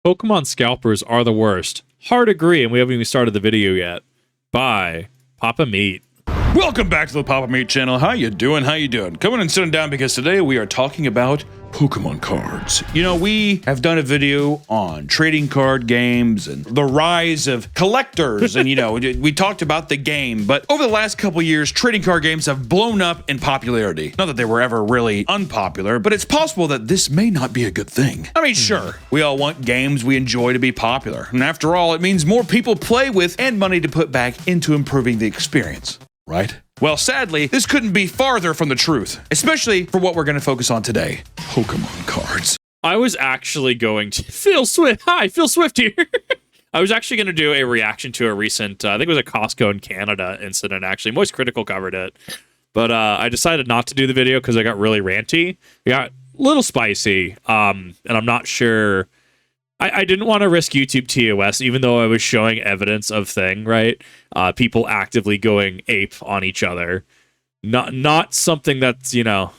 Pokemon Scalpers are the worst. Hard agree, and we haven't even started the video yet. Bye. Papa Meat. Welcome back to the Papa Meat channel. How you doing? How you doing? Coming and sitting down because today we are talking about Pokemon cards. You know, we have done a video on trading card games and the rise of collectors, and you know, we talked about the game, but over the last couple years, trading card games have blown up in popularity. Not that they were ever really unpopular, but it's possible that this may not be a good thing. I mean, sure, we all want games we enjoy to be popular, and after all, it means more people play with and money to put back into improving the experience. Right? Well, sadly, this couldn't be farther from the truth, especially for what we're going to focus on today, Pokemon cards. I was actually going to... Phil Swift! Hi, Phil Swift here! I was actually going to do a reaction to a recent, I think it was a Costco in Canada incident, actually. Moist Critical covered it. But I decided not to do the video because I got really ranty. It got a little spicy, and I'm not sure... I didn't want to risk YouTube TOS, even though I was showing evidence of thing, right? People actively going ape on each other. Not something that's, you know,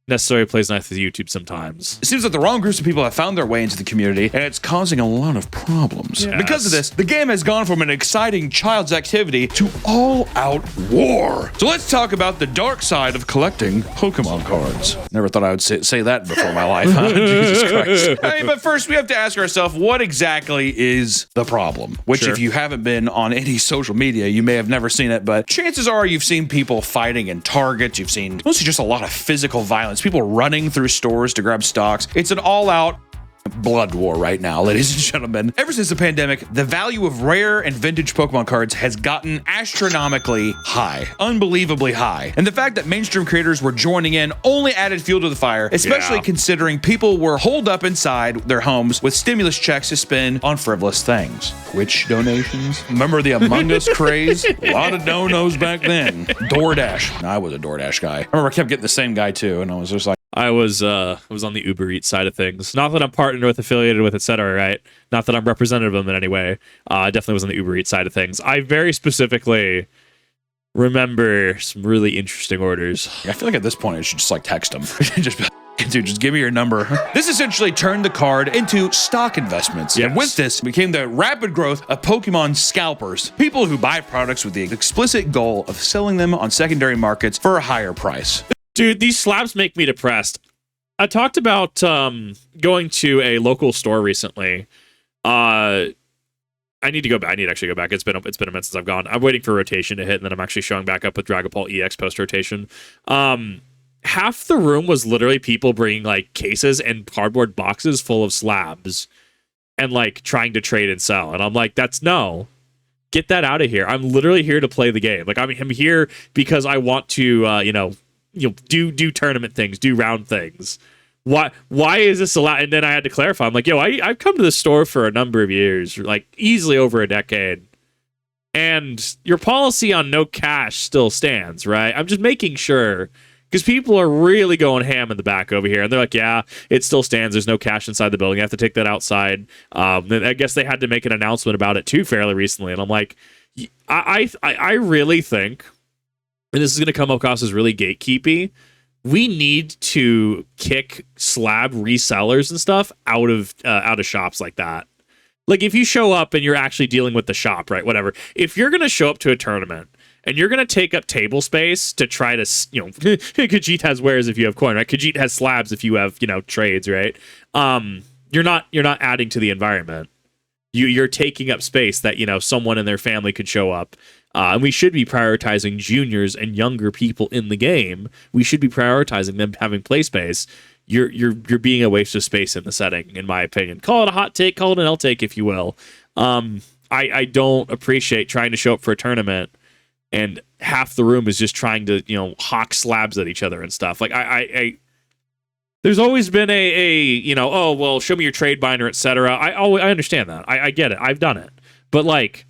necessarily plays nice with YouTube sometimes. It seems that the wrong groups of people have found their way into the community, and it's causing a lot of problems. Yes. Because of this, the game has gone from an exciting child's activity to all-out war. So let's talk about the dark side of collecting Pokemon cards. Never thought I would say that before my life, huh? Jesus Christ. Hey, but first, we have to ask ourselves, what exactly is the problem? Which, Sure. if you haven't been on any social media, you may have never seen it, but chances are you've seen people fighting in Targets, you've seen mostly just a lot of physical violence, people running through stores to grab stocks. It's an all-out blood war right now, ladies and gentlemen. Ever since the pandemic, the value of rare and vintage Pokemon cards has gotten astronomically high, unbelievably high. And the fact that mainstream creators were joining in only added fuel to the fire, especially considering people were holed up inside their homes with stimulus checks to spend on frivolous things. Twitch donations. Remember the Among Us craze? A lot of no-nos back then. DoorDash. I was a DoorDash guy. I remember I kept getting the same guy too, and I was just like, I was on the Uber Eats side of things. Not that I'm partnered with, affiliated with, etc., right? Not that I'm representative of them in any way. I definitely was on the Uber Eats side of things. I very specifically remember some really interesting orders. I feel like at this point I should just like text them. Dude, just give me your number. This essentially turned the card into stock investments. Yes. And with this became the rapid growth of Pokemon Scalpers. People who buy products with the explicit goal of selling them on secondary markets for a higher price. Dude, these slabs make me depressed. I talked about going to a local store recently. I need to go back. I need to actually go back. It's been a minute since I've gone. I'm waiting for rotation to hit, and then I'm actually showing back up with Dragon Ball EX post rotation. Half the room was literally people bringing like cases and cardboard boxes full of slabs and like trying to trade and sell. And I'm like, get that out of here. I'm literally here to play the game. Like I'm here because I want to, do tournament things, do round things. Why is this allowed? And then I had to clarify. I'm like, I've come to the store for a number of years, like easily over a decade. And your policy on no cash still stands, right? I'm just making sure, because people are really going ham in the back over here. And they're like, yeah, it still stands. There's no cash inside the building. You have to take that outside. I guess they had to make an announcement about it too fairly recently. And I'm like, I really think, and this is going to come across as really gatekeepy, we need to kick slab resellers and stuff out of shops like that. Like if you show up and you're actually dealing with the shop, right? Whatever. If you're going to show up to a tournament and you're going to take up table space to try to, Khajiit has wares if you have coin, right? Khajiit has slabs if you have, trades, right? You're not adding to the environment. You're taking up space that, someone in their family could show up. And we should be prioritizing juniors and younger people in the game. We should be prioritizing them having play space. You're being a waste of space in the setting, in my opinion. Call it a hot take, call it an L take, if you will. I don't appreciate trying to show up for a tournament and half the room is just trying to, hawk slabs at each other and stuff. Like there's always been show me your trade binder, etc. I understand that. I get it. I've done it. But like,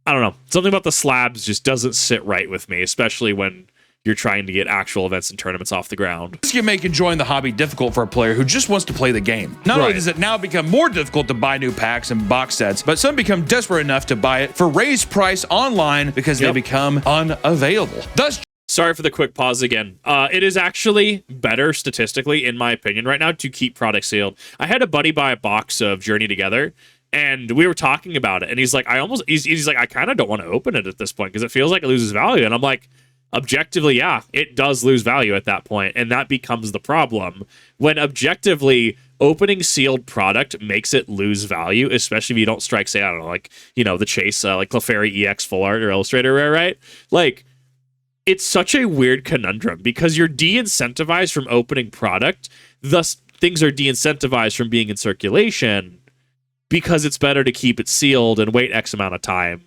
I don't know. Something about the slabs just doesn't sit right with me, especially when you're trying to get actual events and tournaments off the ground. This can make enjoying the hobby difficult for a player who just wants to play the game. Not only does it now become more difficult to buy new packs and box sets, but some become desperate enough to buy it for raised price online because they become unavailable. Thus, sorry for the quick pause again. It is actually better statistically, in my opinion, right now to keep products sealed. I had a buddy buy a box of Journey Together, And we were talking about it, and he's like, he's like, I kind of don't want to open it at this point because it feels like it loses value. And I'm like, objectively, yeah, it does lose value at that point, and that becomes the problem when objectively opening sealed product makes it lose value, especially if you don't strike, say, I don't know, like, you know, the Chase, like Clefairy EX Full Art or Illustrator Rare, right? Like, it's such a weird conundrum because you're de-incentivized from opening product, thus things are de-incentivized from being in circulation because it's better to keep it sealed and wait X amount of time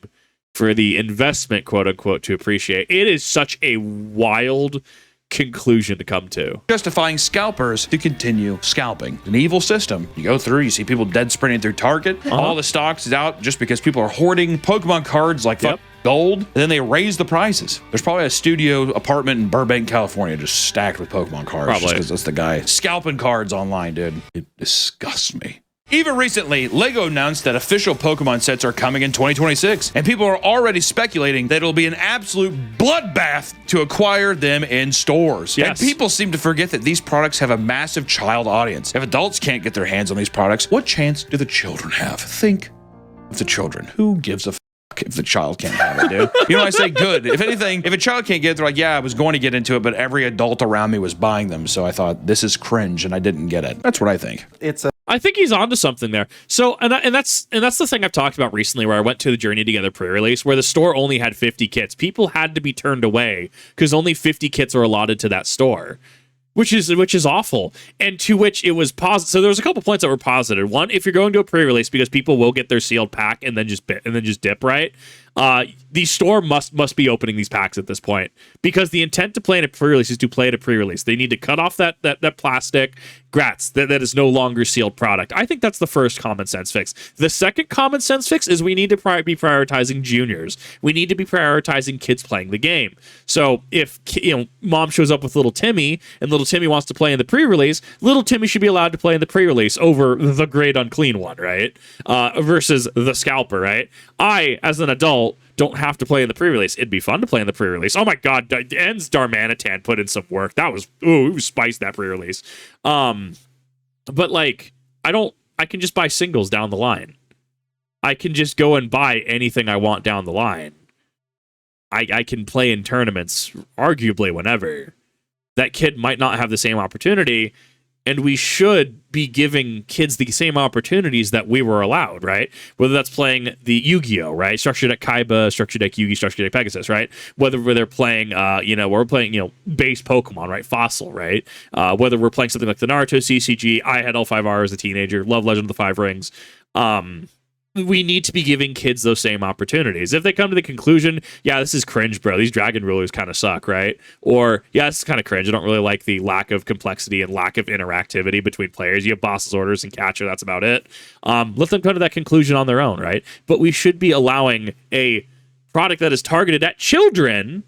for the investment, quote unquote, to appreciate. It is such a wild conclusion to come to. Justifying scalpers to continue scalping. An evil system. You go through, you see people dead sprinting through Target. All the stocks is out just because people are hoarding Pokemon cards like gold, and then they raise the prices. There's probably a studio apartment in Burbank, California just stacked with Pokemon cards. Probably. Because that's the guy scalping cards online, dude. It disgusts me. Even recently, LEGO announced that official Pokemon sets are coming in 2026, and people are already speculating that it'll be an absolute bloodbath to acquire them in stores. Yes. And people seem to forget that these products have a massive child audience. If adults can't get their hands on these products, what chance do the children have? Think of the children. Who gives a if the child can't have it, dude? You know, I say good. If anything, if a child can't get it, they're like, yeah, I was going to get into it, but every adult around me was buying them, so I thought, this is cringe, and I didn't get it. That's what I think. I think he's onto something there. So, and that's the thing I've talked about recently, where I went to the Journey Together pre-release, where the store only had 50 kits. People had to be turned away because only 50 kits are allotted to that store, which is awful. And to which it was positive. So there was a couple points that were positive. One, if you're going to a pre-release, because people will get their sealed pack and then just dip, right? The store must be opening these packs at this point, because the intent to play in a pre-release is to play at a pre-release. They need to cut off that plastic. Grats, that is no longer sealed product. I think that's the first common sense fix. The second common sense fix is we need to be prioritizing juniors. We need to be prioritizing kids playing the game. So if mom shows up with little Timmy and little Timmy wants to play in the pre-release, little Timmy should be allowed to play in the pre-release over the Great Unclean one, right? Versus the Scalper, right? I, as an adult, don't have to play in the pre-release. It'd be fun to play in the pre-release. Oh my god, En's Darmanitan put in some work. That was it was spiced, that pre-release. But like, I can just buy singles down the line. I can just go and buy anything I want down the line. I can play in tournaments arguably whenever. That kid might not have the same opportunity, and we should be giving kids the same opportunities that we were allowed, right? Whether that's playing the Yu-Gi-Oh, right? Structure Deck Kaiba, Structure Deck Yugi, Structure Deck Pegasus, right? Whether they're playing, we're playing, base Pokemon, right? Fossil, right? Whether we're playing something like the Naruto CCG. I had L5R as a teenager, love Legend of the Five Rings. We need to be giving kids those same opportunities. If they come to the conclusion, yeah, this is cringe, bro, these dragon rulers kind of suck, right? Or, yeah, this is kind of cringe, I don't really like the lack of complexity and lack of interactivity between players. You have boss's orders and catcher, that's about it. Let them come to that conclusion on their own, right? But we should be allowing a product that is targeted at children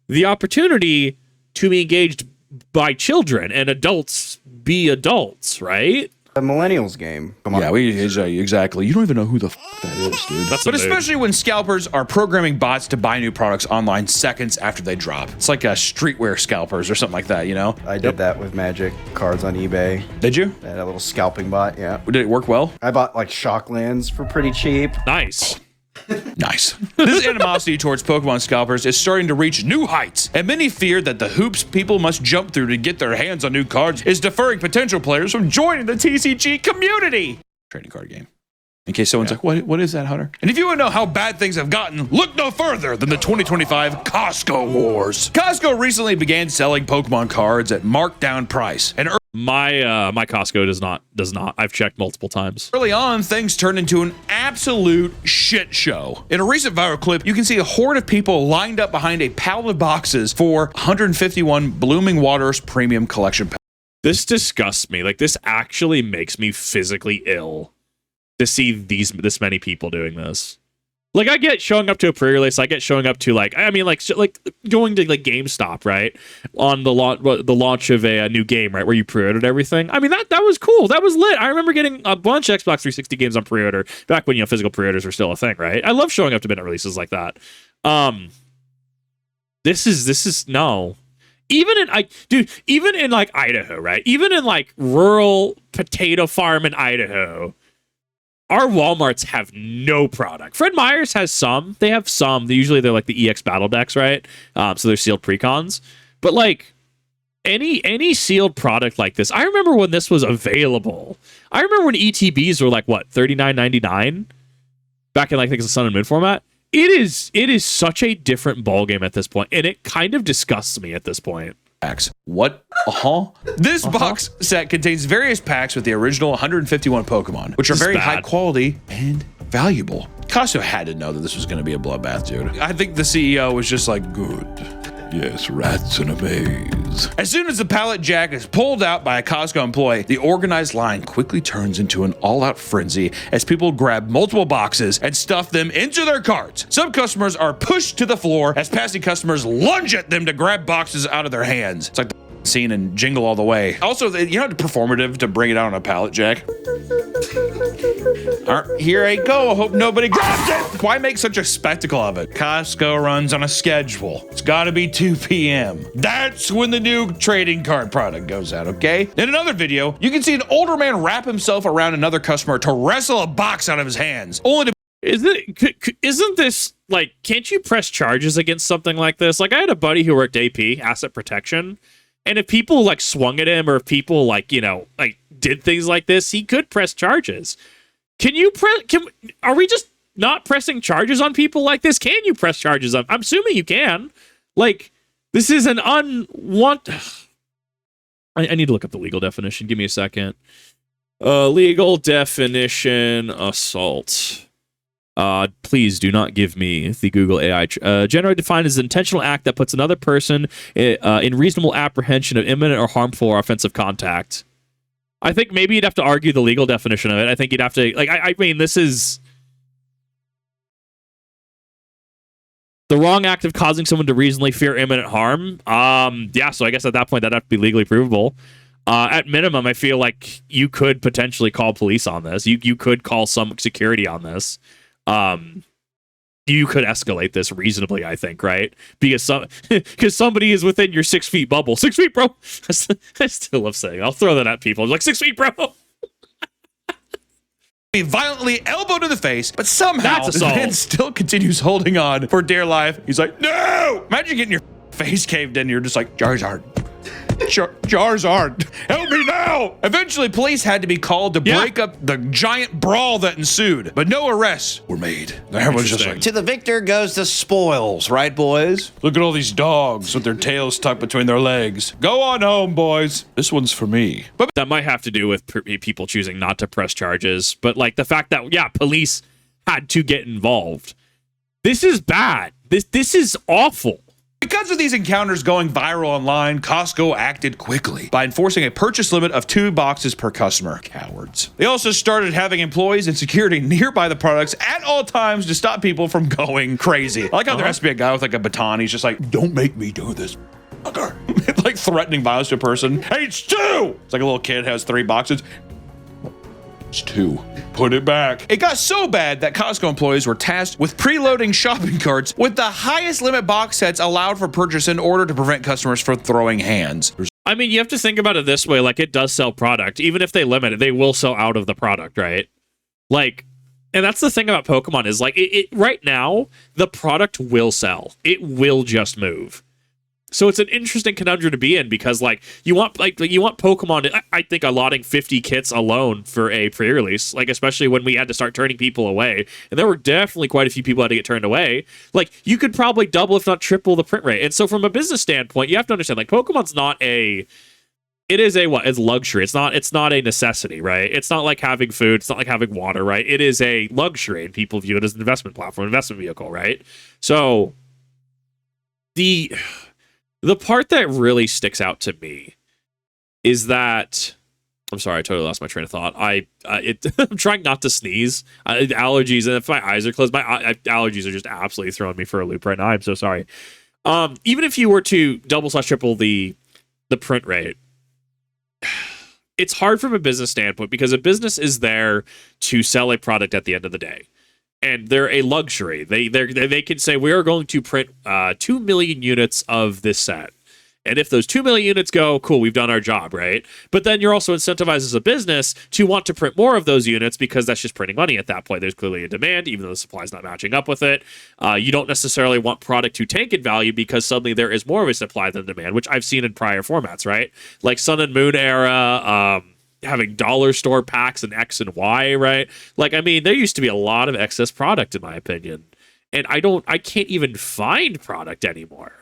the opportunity to be engaged by children, and adults be adults, right? The millennials game. Come on. Yeah, exactly. You don't even know who the that is, dude. But especially when scalpers are programming bots to buy new products online seconds after they drop. It's like a streetwear scalpers or something like that, I did that with Magic cards on eBay. Did you? I had a little scalping bot, yeah. Did it work well? I bought like Shocklands for pretty cheap. Nice. Nice. This animosity towards Pokemon scalpers is starting to reach new heights, and many fear that the hoops people must jump through to get their hands on new cards is deferring potential players from joining the TCG community. Trading card game. In case someone's like, what is that, Hunter? And if you want to know how bad things have gotten, look no further than the 2025 Costco Wars. Costco recently began selling Pokemon cards at marked down price, and my Costco does not. I've checked multiple times. early on, things turned into an absolute shit show. In a recent viral clip, you can see a horde of people lined up behind a pallet of boxes for 151 Blooming Waters Premium Collection. This disgusts me. Like, this actually makes me physically ill to see this many people doing this. Like, I get showing up to a pre-release. I get showing up to like going to like GameStop, right, on the launch of a new game, right, where you pre-ordered everything. I mean, that was cool. That was lit. I remember getting a bunch of Xbox 360 games on pre-order back when physical pre-orders were still a thing, right? I love showing up to minute releases like that. This is no. Even in like Idaho, right? Even in like rural potato farm in Idaho, our Walmarts have no product. Fred Meyer's has some. They have some. Usually they're like the EX battle decks, right? So they're sealed precons. But like any sealed product like this, I remember when this was available. I remember when ETBs were like what, $39.99 back in like I think it's the Sun and Moon format. It is such a different ballgame at this point, and it kind of disgusts me at this point. Packs. What? This box set contains various packs with the original 151 Pokemon, which are very high quality and valuable. Costco had to know that this was going to be a bloodbath, dude. I think the CEO was just like, good. Yes, rats in a maze. As soon as the pallet jack is pulled out by a Costco employee, the organized line quickly turns into an all-out frenzy as people grab multiple boxes and stuff them into their carts. Some customers are pushed to the floor as passing customers lunge at them to grab boxes out of their hands. It's like the scene in Jingle All the Way. Also, you know, performative to bring it out on a pallet jack. Here I go. I hope nobody grabs it. Why make such a spectacle of it? Costco runs on a schedule. It's got to be 2 p.m. That's when the new trading card product goes out, okay? In another video, you can see an older man wrap himself around another customer to wrestle a box out of his hands, only to Isn't this like, can't you press charges against something like this? Like, I had a buddy who worked AP, asset protection, and if people like swung at him or if people like, you know, like did things like this, he could press charges. Are we just not pressing charges on people like this? Can you press charges on? I'm assuming you can. Like, this is an I need to look up the legal definition. Give me a second. Legal definition, assault. Please do not give me the Google AI. Generally defined as an intentional act that puts another person in reasonable apprehension of imminent or harmful or offensive contact. I think maybe you'd have to argue the legal definition of it. I think you'd have to, like, I mean, this is the wrong act of causing someone to reasonably fear imminent harm. Yeah, so I guess at that point that'd have to be legally provable. At minimum, I feel like you could potentially call police on this. You could call some security on this. You could escalate this reasonably, I think, right? Because somebody is within your 6 feet bubble. 6 feet, bro. I still love saying it. I'll throw that at people. I'm like, 6 feet, bro. Be violently elbowed in the face, but somehow the man still continues holding on for dear life. He's like, no! Imagine getting your face caved in. You're just like, Charizard. Charizard, help me now! Eventually, police had to be called to break up the giant brawl that ensued, but no arrests were made. Everyone's just like, to the victor goes the spoils, right, boys? Look at all these dogs with their tails tucked between their legs. Go on home, boys. This one's for me. But that might have to do with people choosing not to press charges, but like the fact that, yeah, police had to get involved. This is bad. This is awful. Because of these encounters going viral online, Costco acted quickly by enforcing a purchase limit of 2 boxes per customer. Cowards. They also started having employees and security nearby the products at all times to stop people from going crazy. I like how there has to be a guy with like a baton. He's just like, don't make me do this. Like threatening violence to a person. Hey, it's 2! It's like a little kid has 3 boxes. It's 2. Put it back. It got so bad that Costco employees were tasked with preloading shopping carts with the highest limit box sets allowed for purchase in order to prevent customers from throwing hands. I mean, you have to think about it this way. Like, it does sell product. Even if they limit it, they will sell out of the product, right? Like, and that's the thing about Pokemon is, like, it right now, the product will sell. It will just move. So it's an interesting conundrum to be in because, like, you want Pokemon. I think allotting 50 kits alone for a pre-release, like, especially when we had to start turning people away, and there were definitely quite a few people who had to get turned away. Like, you could probably double, if not triple, the print rate. And so, from a business standpoint, you have to understand, like, Pokemon's not a. It is a what? It's luxury. It's not a necessity, right? It's not like having food. It's not like having water, right? It is a luxury, and people view it as an investment platform, investment vehicle, right? So the part that really sticks out to me is that I'm sorry, I totally lost my train of thought. I'm trying not to sneeze. Allergies, and if my eyes are closed, my allergies are just absolutely throwing me for a loop right now. I'm so sorry. Even if you were to double/triple the print rate, it's hard from a business standpoint because a business is there to sell a product at the end of the day. And they're a luxury. They can say, we are going to print 2 million units of this set. And if those 2 million units go, cool, we've done our job, right? But then you're also incentivized as a business to want to print more of those units because that's just printing money at that point. There's clearly a demand, even though the supply is not matching up with it. You don't necessarily want product to tank in value because suddenly there is more of a supply than demand, which I've seen in prior formats, right? Like Sun and Moon era, having dollar store packs and X and Y, right? Like, I mean, there used to be a lot of excess product, in my opinion. And I can't even find product anymore.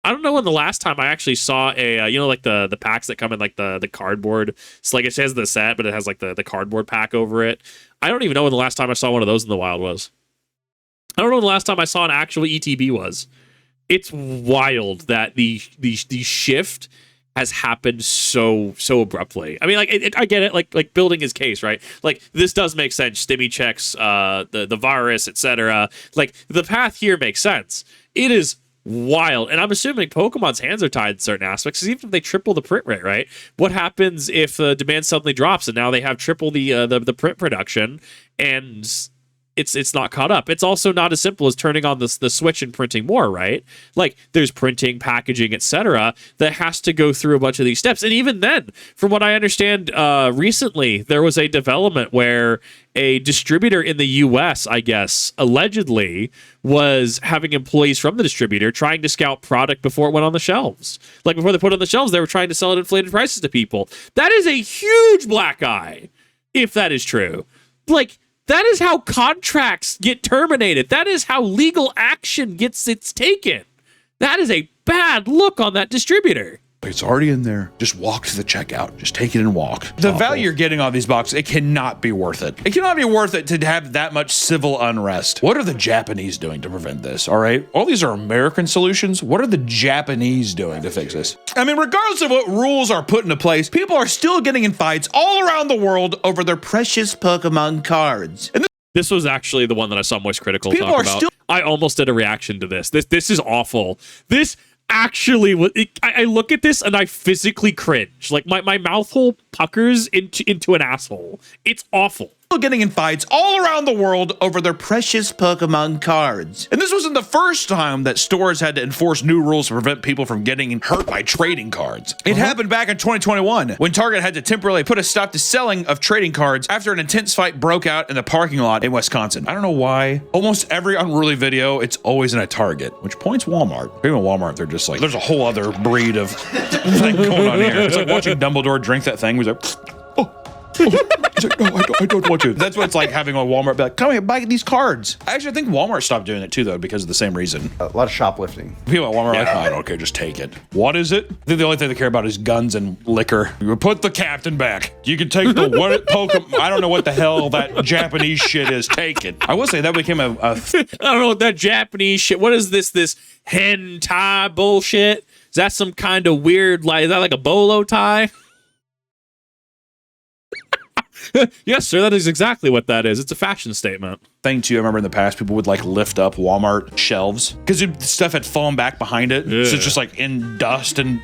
I don't know when the last time I actually saw a, like the packs that come in like the cardboard. It's like it says the set, but it has like the cardboard pack over it. I don't even know when the last time I saw one of those in the wild was. I don't know when the last time I saw an actual ETB was. It's wild that the shift has happened so abruptly. I mean, like I get it, like building his case, right? Like this does make sense. Stimmy checks, the virus, etc. Like the path here makes sense. It is wild, and I'm assuming Pokemon's hands are tied in certain aspects. Because even if they triple the print rate, right? What happens if demand suddenly drops and now they have triple the print production and it's not caught up? It's also not as simple as turning on the switch and printing more, right? Like there's printing, packaging, etc. that has to go through a bunch of these steps. And even then, from what I understand, recently there was a development where a distributor in the US, I guess, allegedly was having employees from the distributor trying to scout product before it went on the shelves. Like before they put it on the shelves, they were trying to sell at inflated prices to people. That is a huge black eye, if that is true. Like, that is how contracts get terminated. That is how legal action gets its taken. That is a bad look on that distributor. It's already in there. Just walk to the checkout. Just take it and walk. The value you're getting on these boxes, it cannot be worth it. It cannot be worth it to have that much civil unrest. What are the Japanese doing to prevent this? All right. All these are American solutions. What are the Japanese doing to fix this? I mean, regardless of what rules are put into place, people are still getting in fights all around the world over their precious Pokemon cards. And this was actually the one that I saw Moist Critical talk about. I almost did a reaction to this. This is awful. This actually, I look at this and I physically cringe. Like my mouth hole puckers into an asshole. It's awful. Getting in fights all around the world over their precious Pokemon cards. And this wasn't the first time that stores had to enforce new rules to prevent people from getting hurt by trading cards. It happened back in 2021 when Target had to temporarily put a stop to selling of trading cards after an intense fight broke out in the parking lot in Wisconsin. I don't know why. Almost every unruly video, it's always in a Target, which points Walmart. Even Walmart, they're just like, there's a whole other breed of thing going on here. It's like watching Dumbledore drink that thing. He's like, he's like, no, I don't want to. That's what it's like having a Walmart be like, come here, buy these cards. Actually, I think Walmart stopped doing it too, though, because of the same reason. A lot of shoplifting. People at Walmart are like, oh, I don't care, just take it. What is it? I think the only thing they care about is guns and liquor. You put the captain back. You can take the what Pokemon. I don't know what the hell that Japanese shit is. Take it. I will say that became a I don't know what that Japanese shit. What is this hentai bullshit? Is that some kind of weird, like, is that like a bolo tie? Yes, sir, that is exactly what that is. It's a fashion statement. thing too. I remember in the past people would like lift up Walmart shelves because stuff had fallen back behind it. Yeah. So it's just like in dust and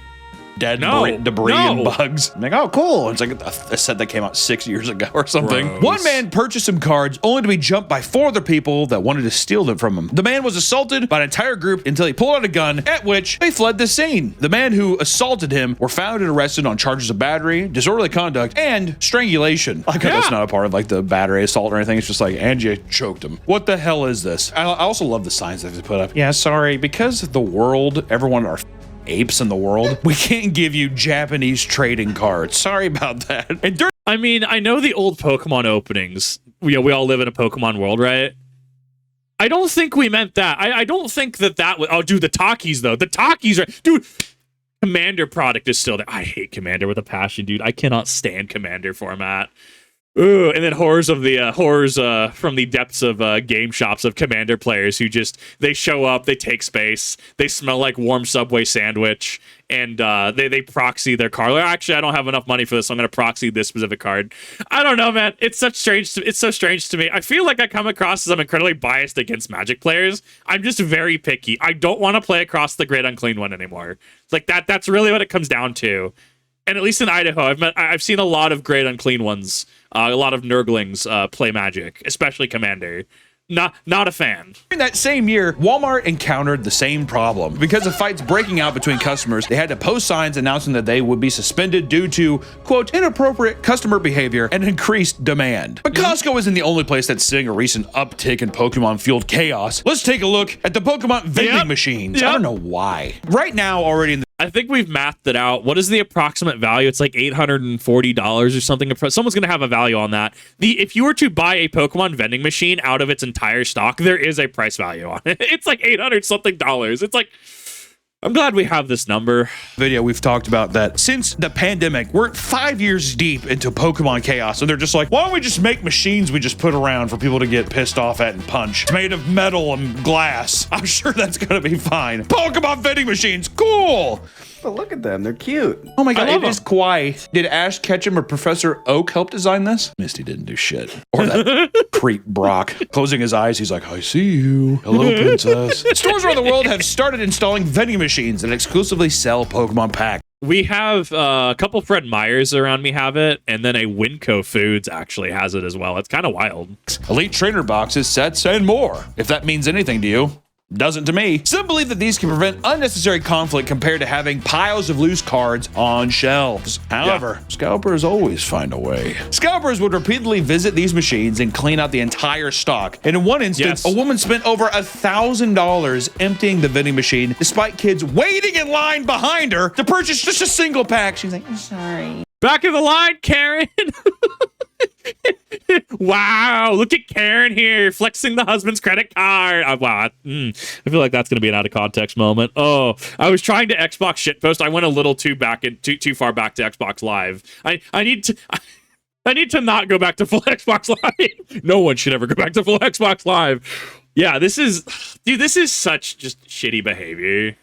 dead debris and bugs. I'm like, oh, cool. It's like a set that came out 6 years ago or something. Gross. One man purchased some cards only to be jumped by 4 other people that wanted to steal them from him. The man was assaulted by an entire group until he pulled out a gun, at which they fled the scene. The man who assaulted him were found and arrested on charges of battery, disorderly conduct, and strangulation. Like, that's not a part of like the battery assault or anything. It's just like, and you choked him. What the hell is this? I also love the signs that they put up. Yeah, sorry, because the world, everyone are apes in the world, we can't give you Japanese trading cards. Sorry about that. And I mean, I know the old Pokemon openings. We all live in a Pokemon world, right? I don't think we meant that. I don't think that was... Oh, dude, the Takis, though. The Takis are... Dude, Commander product is still there. I hate Commander with a passion, dude. I cannot stand Commander format. Ooh, and then horrors from the depths of game shops of Commander players who just, they show up, they take space, they smell like warm Subway sandwich, and they proxy their card. Like, actually, I don't have enough money for this, so I'm going to proxy this specific card. I don't know, man. It's so strange to me. I feel like I come across as I'm incredibly biased against Magic players. I'm just very picky. I don't want to play across the Great Unclean One anymore. Like, that's really what it comes down to. And at least in Idaho, I've seen a lot of Great Unclean Ones, a lot of Nurglings play Magic, especially Commander. Not a fan. In that same year, Walmart encountered the same problem. Because of fights breaking out between customers, they had to post signs announcing that they would be suspended due to, quote, inappropriate customer behavior and increased demand. But Costco isn't the only place that's seeing a recent uptick in Pokemon-fueled chaos. Let's take a look at the Pokemon vending machines. I don't know why. Right now, already in the I think we've mapped it out. What is the approximate value? It's like $840 or something. Someone's going to have a value on that. If you were to buy a Pokemon vending machine out of its entire stock, there is a price value on it. It's like $800 something. It's like, I'm glad we have this number. video, we've talked about that since the pandemic, we're 5 years deep into Pokemon chaos. And they're just like, why don't we just make machines we just put around for people to get pissed off at and punch? It's made of metal and glass. I'm sure that's going to be fine. Pokemon vending machines, cool. But look at them. They're cute. Oh my God, love it is kawaii. Did Ash Ketchum or Professor Oak help design this? Misty didn't do shit. Or that creep Brock. Closing his eyes, he's like, I see you. Hello, princess. Stores around the world have started installing vending machines that exclusively sell Pokemon packs. We have a couple Fred Meyers around me have it, and then a Winco Foods actually has it as well. It's kind of wild. Elite trainer boxes, sets, and more. If that means anything to you. Doesn't to me. Some believe that these can prevent unnecessary conflict compared to having piles of loose cards on shelves. However, scalpers always find a way. Scalpers would repeatedly visit these machines and clean out the entire stock. And in one instance, a woman spent over $1,000 emptying the vending machine despite kids waiting in line behind her to purchase just a single pack. She's like, I'm sorry. Back in the line, Karen. Wow, look at Karen here flexing the husband's credit card. Wow, I feel like that's going to be an out of context moment. Oh, I was trying to Xbox shitpost. I went a little too far back to Xbox Live. I need to not go back to full Xbox Live. No one should ever go back to full Xbox Live. Yeah, this is such just shitty behavior.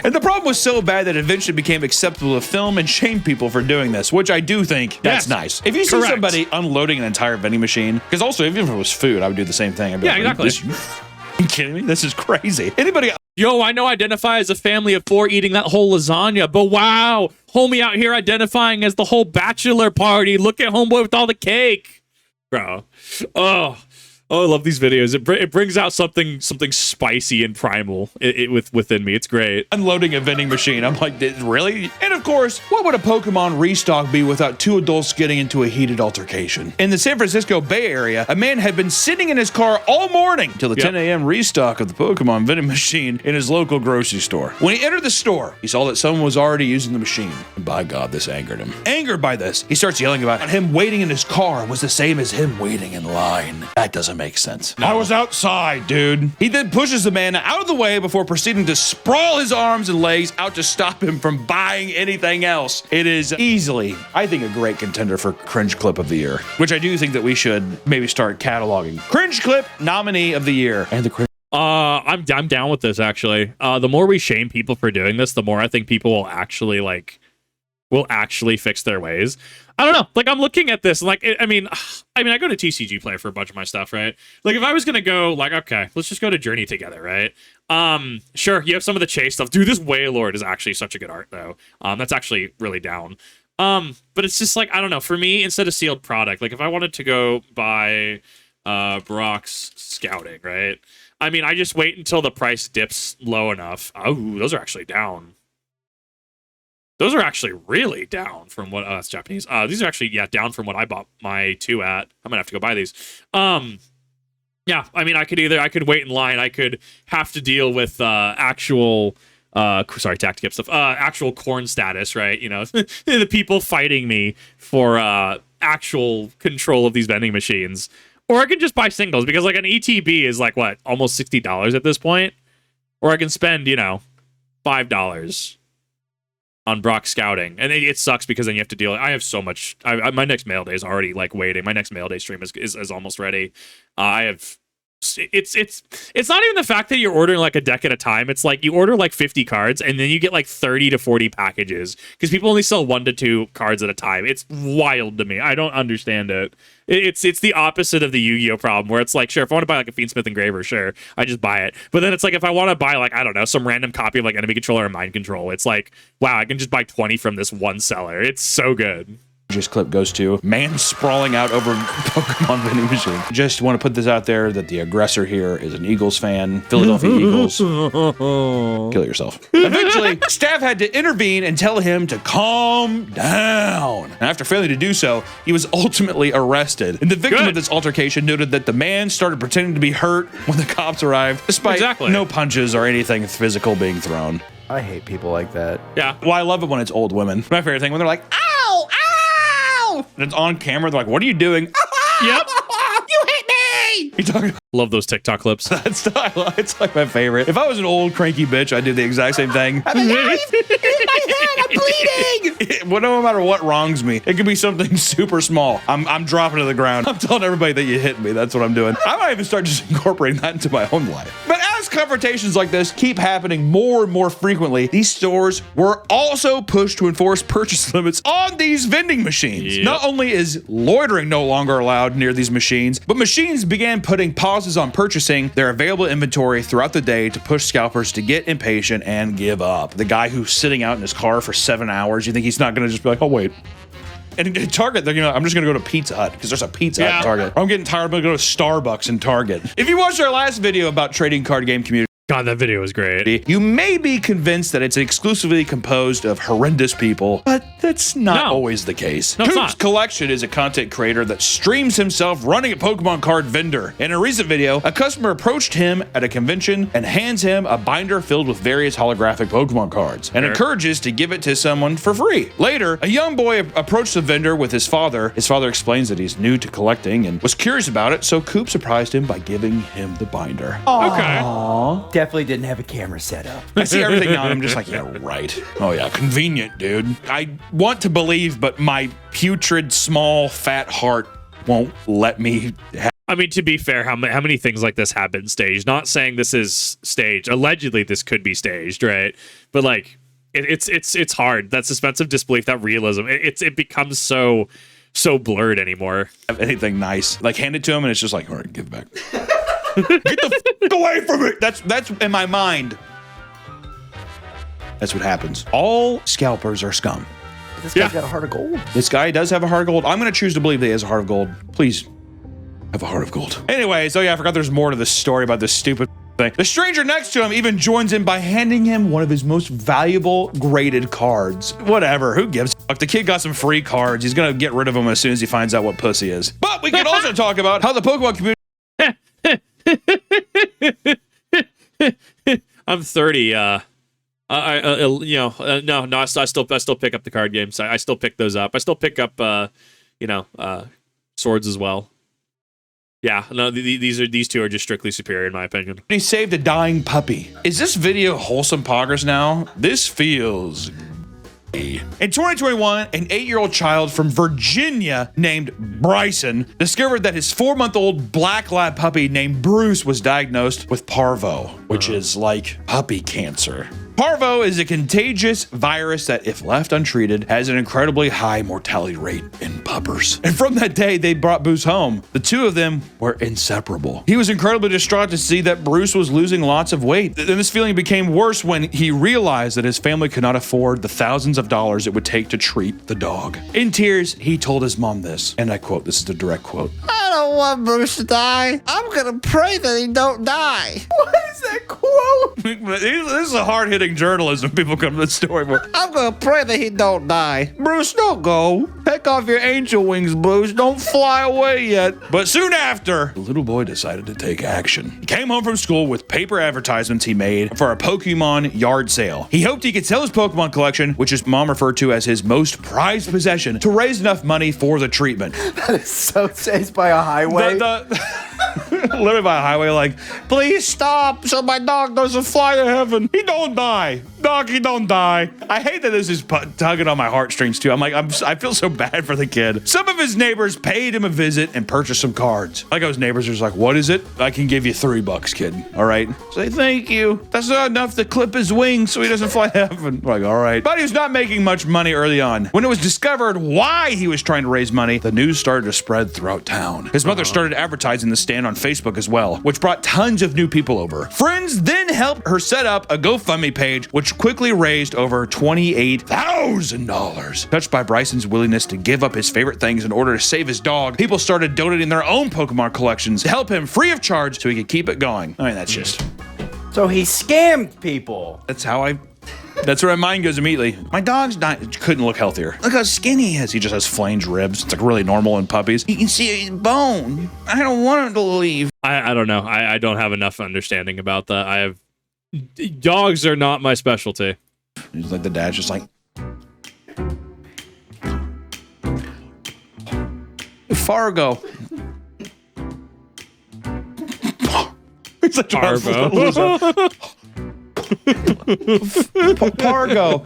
And the problem was so bad that it eventually became acceptable to film and shame people for doing this, which I do think that's nice. If you see somebody unloading an entire vending machine, because also even if it was food, I would do the same thing. I'd be exactly. Are you kidding me? This is crazy. Anybody? Yo, I know identify as a family of 4 eating that whole lasagna, but wow, homie out here identifying as the whole bachelor party. Look at homeboy with all the cake. Bro. Oh, I love these videos. It brings out something spicy and primal within me. It's great. Unloading a vending machine. I'm like, really? And of course, what would a Pokemon restock be without 2 adults getting into a heated altercation? In the San Francisco Bay Area, a man had been sitting in his car all morning till the 10 a.m. restock of the Pokemon vending machine in his local grocery store. When he entered the store, he saw that someone was already using the machine. And by God, this angered him. Angered by this, he starts yelling about him waiting in his car was the same as him waiting in line. That doesn't make sense. No. I was outside, dude. He then pushes the man out of the way before proceeding to sprawl his arms and legs out to stop him from buying anything else. It is easily, I think, a great contender for Cringe Clip of the Year, which I do think that we should maybe start cataloging. Cringe Clip nominee of the year and the cringe. I'm down with this actually. The more we shame people for doing this, the more I think people will actually fix their ways. I don't know. Like, I'm looking at this, like, I mean, I go to TCG Player for a bunch of my stuff, right? Like, if I was gonna go, like, okay, let's just go to Journey together, right? Sure, you have some of the chase stuff. Dude, this Wailord is actually such a good art, though. That's actually really down. But it's just like, I don't know. For me, instead of sealed product, like, if I wanted to go buy Brock's Scouting, right? I mean, I just wait until the price dips low enough. Oh, those are actually down. Those are actually really down from what that's Japanese. These are actually down from what I bought my 2 at. I'm gonna have to go buy these. Yeah, I mean, I could wait in line. I could have to deal with actual tactic tip stuff. Actual corn status, right? You know, the people fighting me for actual control of these vending machines. Or I can just buy singles because like an ETB is like what, almost $60 at this point. Or I can spend, $5 on Brock Scouting, and it sucks because then you have to deal. I have so much. My next mail day is already like waiting. My next mail day stream is almost ready. I have. It's not even the fact that you're ordering like a deck at a time. It's like you order like 50 cards and then you get like 30 to 40 packages because people only sell 1 to 2 cards at a time. It's wild to me. I don't understand it. It's the opposite of the Yu-Gi-Oh problem where it's like, sure, if I want to buy like a Fiendsmith Engraver, sure, I just buy it. But then it's like if I want to buy like, I don't know, some random copy of like Enemy Controller or Mind Control, it's like, wow, I can just buy 20 from this one seller. It's so good. This clip goes to man sprawling out over Pokemon vending machine. Just want to put this out there that the aggressor here is an Eagles fan. Philadelphia Eagles. Kill yourself. Eventually, staff had to intervene and tell him to calm down. And after failing to do so, he was ultimately arrested. And the victim of this altercation noted that the man started pretending to be hurt when the cops arrived, despite no punches or anything physical being thrown. I hate people like that. Yeah. Well, I love it when it's old women. My favorite thing when they're like, ow, ow! And it's on camera. They're like, what are you doing? Yep. You hit me! You talking about Love those TikTok clips. that style? It's like my favorite. If I was an old cranky bitch, I'd do the exact same thing. I'm like, I'm bleeding! Well, no matter what wrongs me, it could be something super small. I'm dropping to the ground. I'm telling everybody that you hit me. That's what I'm doing. I might even start just incorporating that into my own life. But as confrontations like this keep happening more and more frequently, these stores were also pushed to enforce purchase limits on these vending machines. Yep. Not only is loitering no longer allowed near these machines, but machines began putting pauses on purchasing their available inventory throughout the day to push scalpers to get impatient and give up. The guy who's sitting out in his car for 7 hours, you think he's not going to just be like, oh, wait. And at Target, they're I'm just going to go to Pizza Hut because there's a Pizza Hut in Target. I'm getting tired. I'm going to go to Starbucks in Target. If you watched our last video about trading card game community, God, that video was great. you may be convinced that it's exclusively composed of horrendous people, but that's not always the case. No, it's Coop's not. Collection is a content creator that streams himself running a Pokemon card vendor. In a recent video, a customer approached him at a convention and hands him a binder filled with various holographic Pokemon cards and encourages to give it to someone for free. Later, a young boy approached the vendor with his father. His father explains that he's new to collecting and was curious about it, so Coop surprised him by giving him the binder. Okay. Definitely didn't have a camera set up. I see everything now and I'm just like, yeah, right. Oh yeah, convenient, dude. I want to believe, but my putrid, small, fat heart won't let me have. I mean, to be fair, how many things like this have been staged? Not saying this is staged. Allegedly, this could be staged, right? But like, it's hard. That suspense of disbelief, that realism, it becomes so blurred anymore. Anything nice, like hand it to him and it's just like, all right, give it back. Get the f away from it. That's in my mind. That's what happens. All scalpers are scum. This guy's got a heart of gold. This guy does have a heart of gold. I'm going to choose to believe that he has a heart of gold. Please have a heart of gold. Anyway, so yeah, I forgot there's more to this story about this stupid thing. The stranger next to him even joins in by handing him one of his most valuable graded cards. Whatever, who gives a fuck? The kid got some free cards. He's going to get rid of them as soon as he finds out what pussy is. But we can also talk about how the Pokemon community I'm 30. No, I still pick up the card games. I still pick those up. I still pick up, swords as well. Yeah, no, these two are just strictly superior in my opinion. He saved a dying puppy. Is this video wholesome progress now? This feels In 2021, an 8-year-old child from Virginia named Bryson discovered that his 4-month-old black lab puppy named Bruce was diagnosed with parvo, which is like puppy cancer. Parvo is a contagious virus that, if left untreated, has an incredibly high mortality rate in puppers. And from that day, they brought Bruce home. The two of them were inseparable. He was incredibly distraught to see that Bruce was losing lots of weight. And this feeling became worse when he realized that his family could not afford the thousands of dollars it would take to treat the dog. In tears, he told his mom this, and I quote, this is the direct quote. I don't want Bruce to die. I'm gonna pray that he don't die. What is that quote? This is a hard-hitting journalism people come to the story for. I'm gonna pray that he don't die. Bruce, don't go. Take off your angel wings, Bruce. Don't fly away yet. But soon after, the little boy decided to take action. He came home from school with paper advertisements he made for a Pokemon yard sale. He hoped he could sell his Pokemon collection, which his mom referred to as his most prized possession, to raise enough money for the treatment. That is so says by a highway. Literally by a highway, like, please stop so my dog doesn't fly to heaven. He don't die. Dog, he don't die. I hate that this is tugging on my heartstrings too. I'm like, I feel so bad for the kid. Some of his neighbors paid him a visit and purchased some cards. Like his neighbors are just like, what is it? I can give you $3, kid. All right. Say thank you. That's not enough to clip his wings so he doesn't fly to heaven. We're like, all right. But he was not making much money early on. When it was discovered why he was trying to raise money, the news started to spread throughout town. His mother started advertising the stand on Facebook as well, which brought tons of new people over. Friends then helped her set up a GoFundMe page, which quickly raised over $28,000. Touched by Bryson's willingness to give up his favorite things in order to save his dog, people started donating their own Pokemon collections to help him free of charge so he could keep it going. I mean, that's just... So he scammed people. That's where my mind goes immediately. My dog's couldn't look healthier. Look how skinny he is. He just has flanged ribs. It's like really normal in puppies. You can see his bone. I don't want him to leave. I don't know. I don't have enough understanding about that. Dogs are not my specialty. He's like, the dad's just like, Fargo. He's like Parvo. Pargo.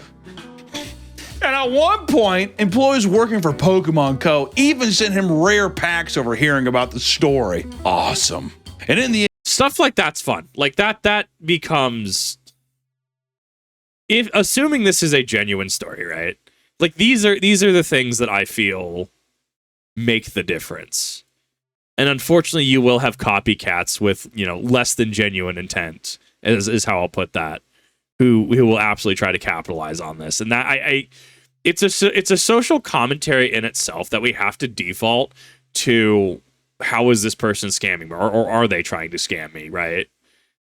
And at one point, employees working for Pokemon Co. even sent him rare packs over hearing about the story. Awesome. And in the Stuff like that's fun. Like that becomes, if assuming this is a genuine story, right? Like these are the things that I feel make the difference. And unfortunately, you will have copycats with, less than genuine intent, is how I'll put that, who will absolutely try to capitalize on this. And that it's a social commentary in itself that we have to default to. How is this person scamming me, or are they trying to scam me? Right?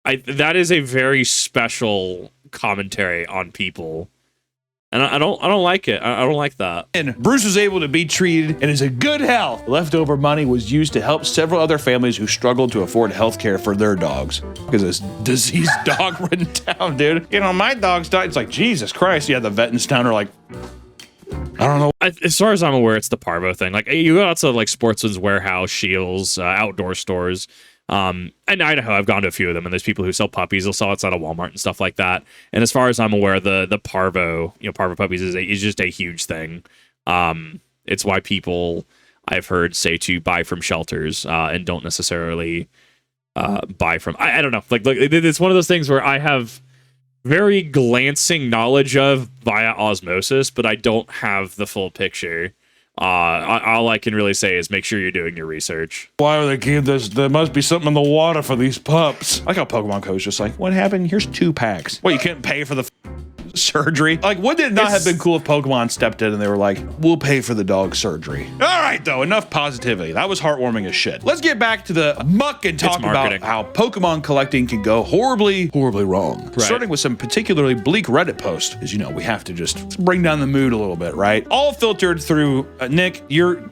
That is a very special commentary on people. And I don't like it. I don't like that. And Bruce was able to be treated and is in good health. Leftover money was used to help several other families who struggled to afford health care for their dogs. Because this diseased dog written down, dude. My dog's died. It's like, Jesus Christ. Yeah, the vet in town are like, I don't know. As far as I'm aware, it's the Parvo thing. Like, you go out to like Sportsman's Warehouse, Shields, outdoor stores. And Idaho, I've gone to a few of them, and there's people who sell puppies. They'll sell outside of Walmart and stuff like that. And as far as I'm aware, the Parvo, Parvo puppies is just a huge thing. It's why people, I've heard, say to buy from shelters and don't necessarily buy from. I don't know. Like, look, it's one of those things where I have very glancing knowledge of via osmosis, but I don't have the full picture. All I can really say is make sure you're doing your research. Why would they keep this? There must be something in the water for these pups. I like how Pokemon Co. is just like, what happened? Here's 2 packs. Well, you can't pay for the surgery. Like, wouldn't it not have been cool if Pokemon stepped in and they were like, we'll pay for the dog surgery? All right, though, enough positivity. That was heartwarming as shit. Let's get back to the muck and talk about how Pokemon collecting can go horribly, horribly wrong. Right. Starting with some particularly bleak Reddit posts, because, we have to just bring down the mood a little bit, right? All filtered through, Nick,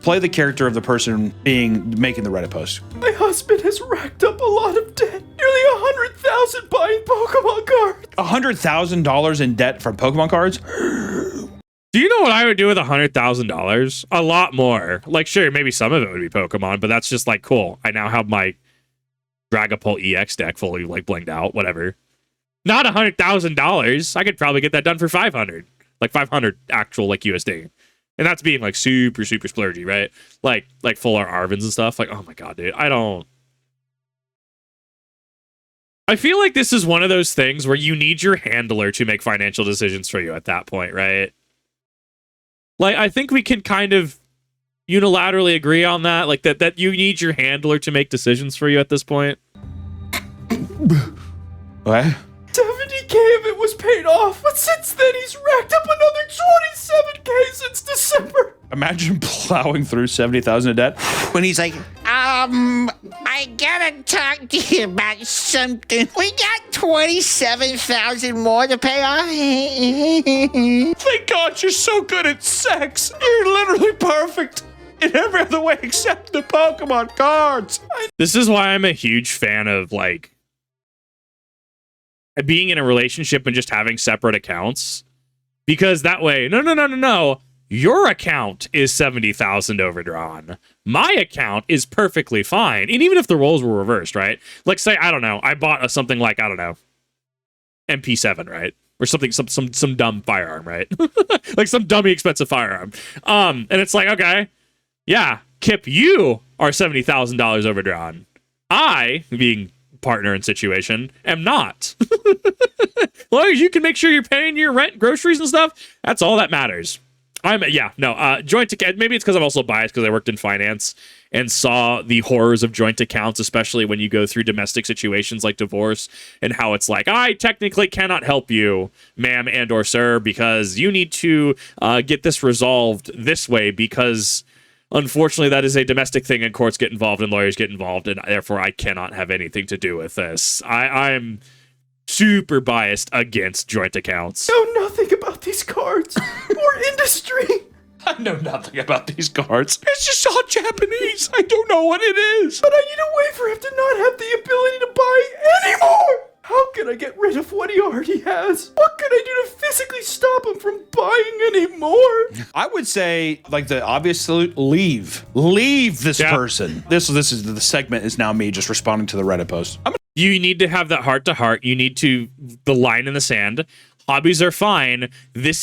play the character of the person making the Reddit post. My husband has racked up a lot of debt. Nearly 100,000 buying Pokemon cards. $100,000 in debt from Pokemon cards? Do you know what I would do with $100,000? A lot more. Like, sure, maybe some of it would be Pokemon, but that's just like, cool. I now have my Dragapult EX deck fully like blinged out, whatever. Not $100,000. I could probably get that done for 500, like 500 actual like USD. And that's being like super, super splurgy, right? Like full art Arvins and stuff. Like, oh my God, dude. I feel like this is one of those things where you need your handler to make financial decisions for you at that point, right? Like, I think we can kind of unilaterally agree on that. Like that you need your handler to make decisions for you at this point. What? 70K of it was paid off, but since then he's racked up another 27K since December. Imagine plowing through 70,000 in debt when he's like, I gotta talk to you about something. We got 27,000 more to pay off. thank God you're so good at sex. You're literally perfect in every other way except the Pokemon cards. This is why I'm a huge fan of like being in a relationship and just having separate accounts, because that way, no. Your account is 70,000 overdrawn. My account is perfectly fine. And even if the roles were reversed, right? Like, say, I don't know, I bought something like, I don't know, MP7, right? Or something, some dumb firearm, right? Like some dummy expensive firearm. And it's like, okay, yeah, Kip, you are $70,000 overdrawn. I, being partner in situation, am not. As long as you can make sure you're paying your rent, groceries and stuff, that's all that matters. Joint account. Maybe it's because I'm also biased because I worked in finance and saw the horrors of joint accounts, especially when you go through domestic situations like divorce and how it's like, I technically cannot help you, ma'am and or sir, because you need to get this resolved this way because unfortunately that is a domestic thing and courts get involved and lawyers get involved and therefore I cannot have anything to do with this. I'm super biased against joint accounts. Know nothing about these cards or industry. I know nothing about these cards. It's just all Japanese. I don't know what it is. But I need a way for him to not have the ability to buy anymore. How can I get rid of what he already has? What can I do to physically stop him from buying anymore? I would say, like the obvious salute, leave this person. This is the segment is now me just responding to the Reddit post. You need to have that heart to heart. You need to the line in the sand. Hobbies are fine. This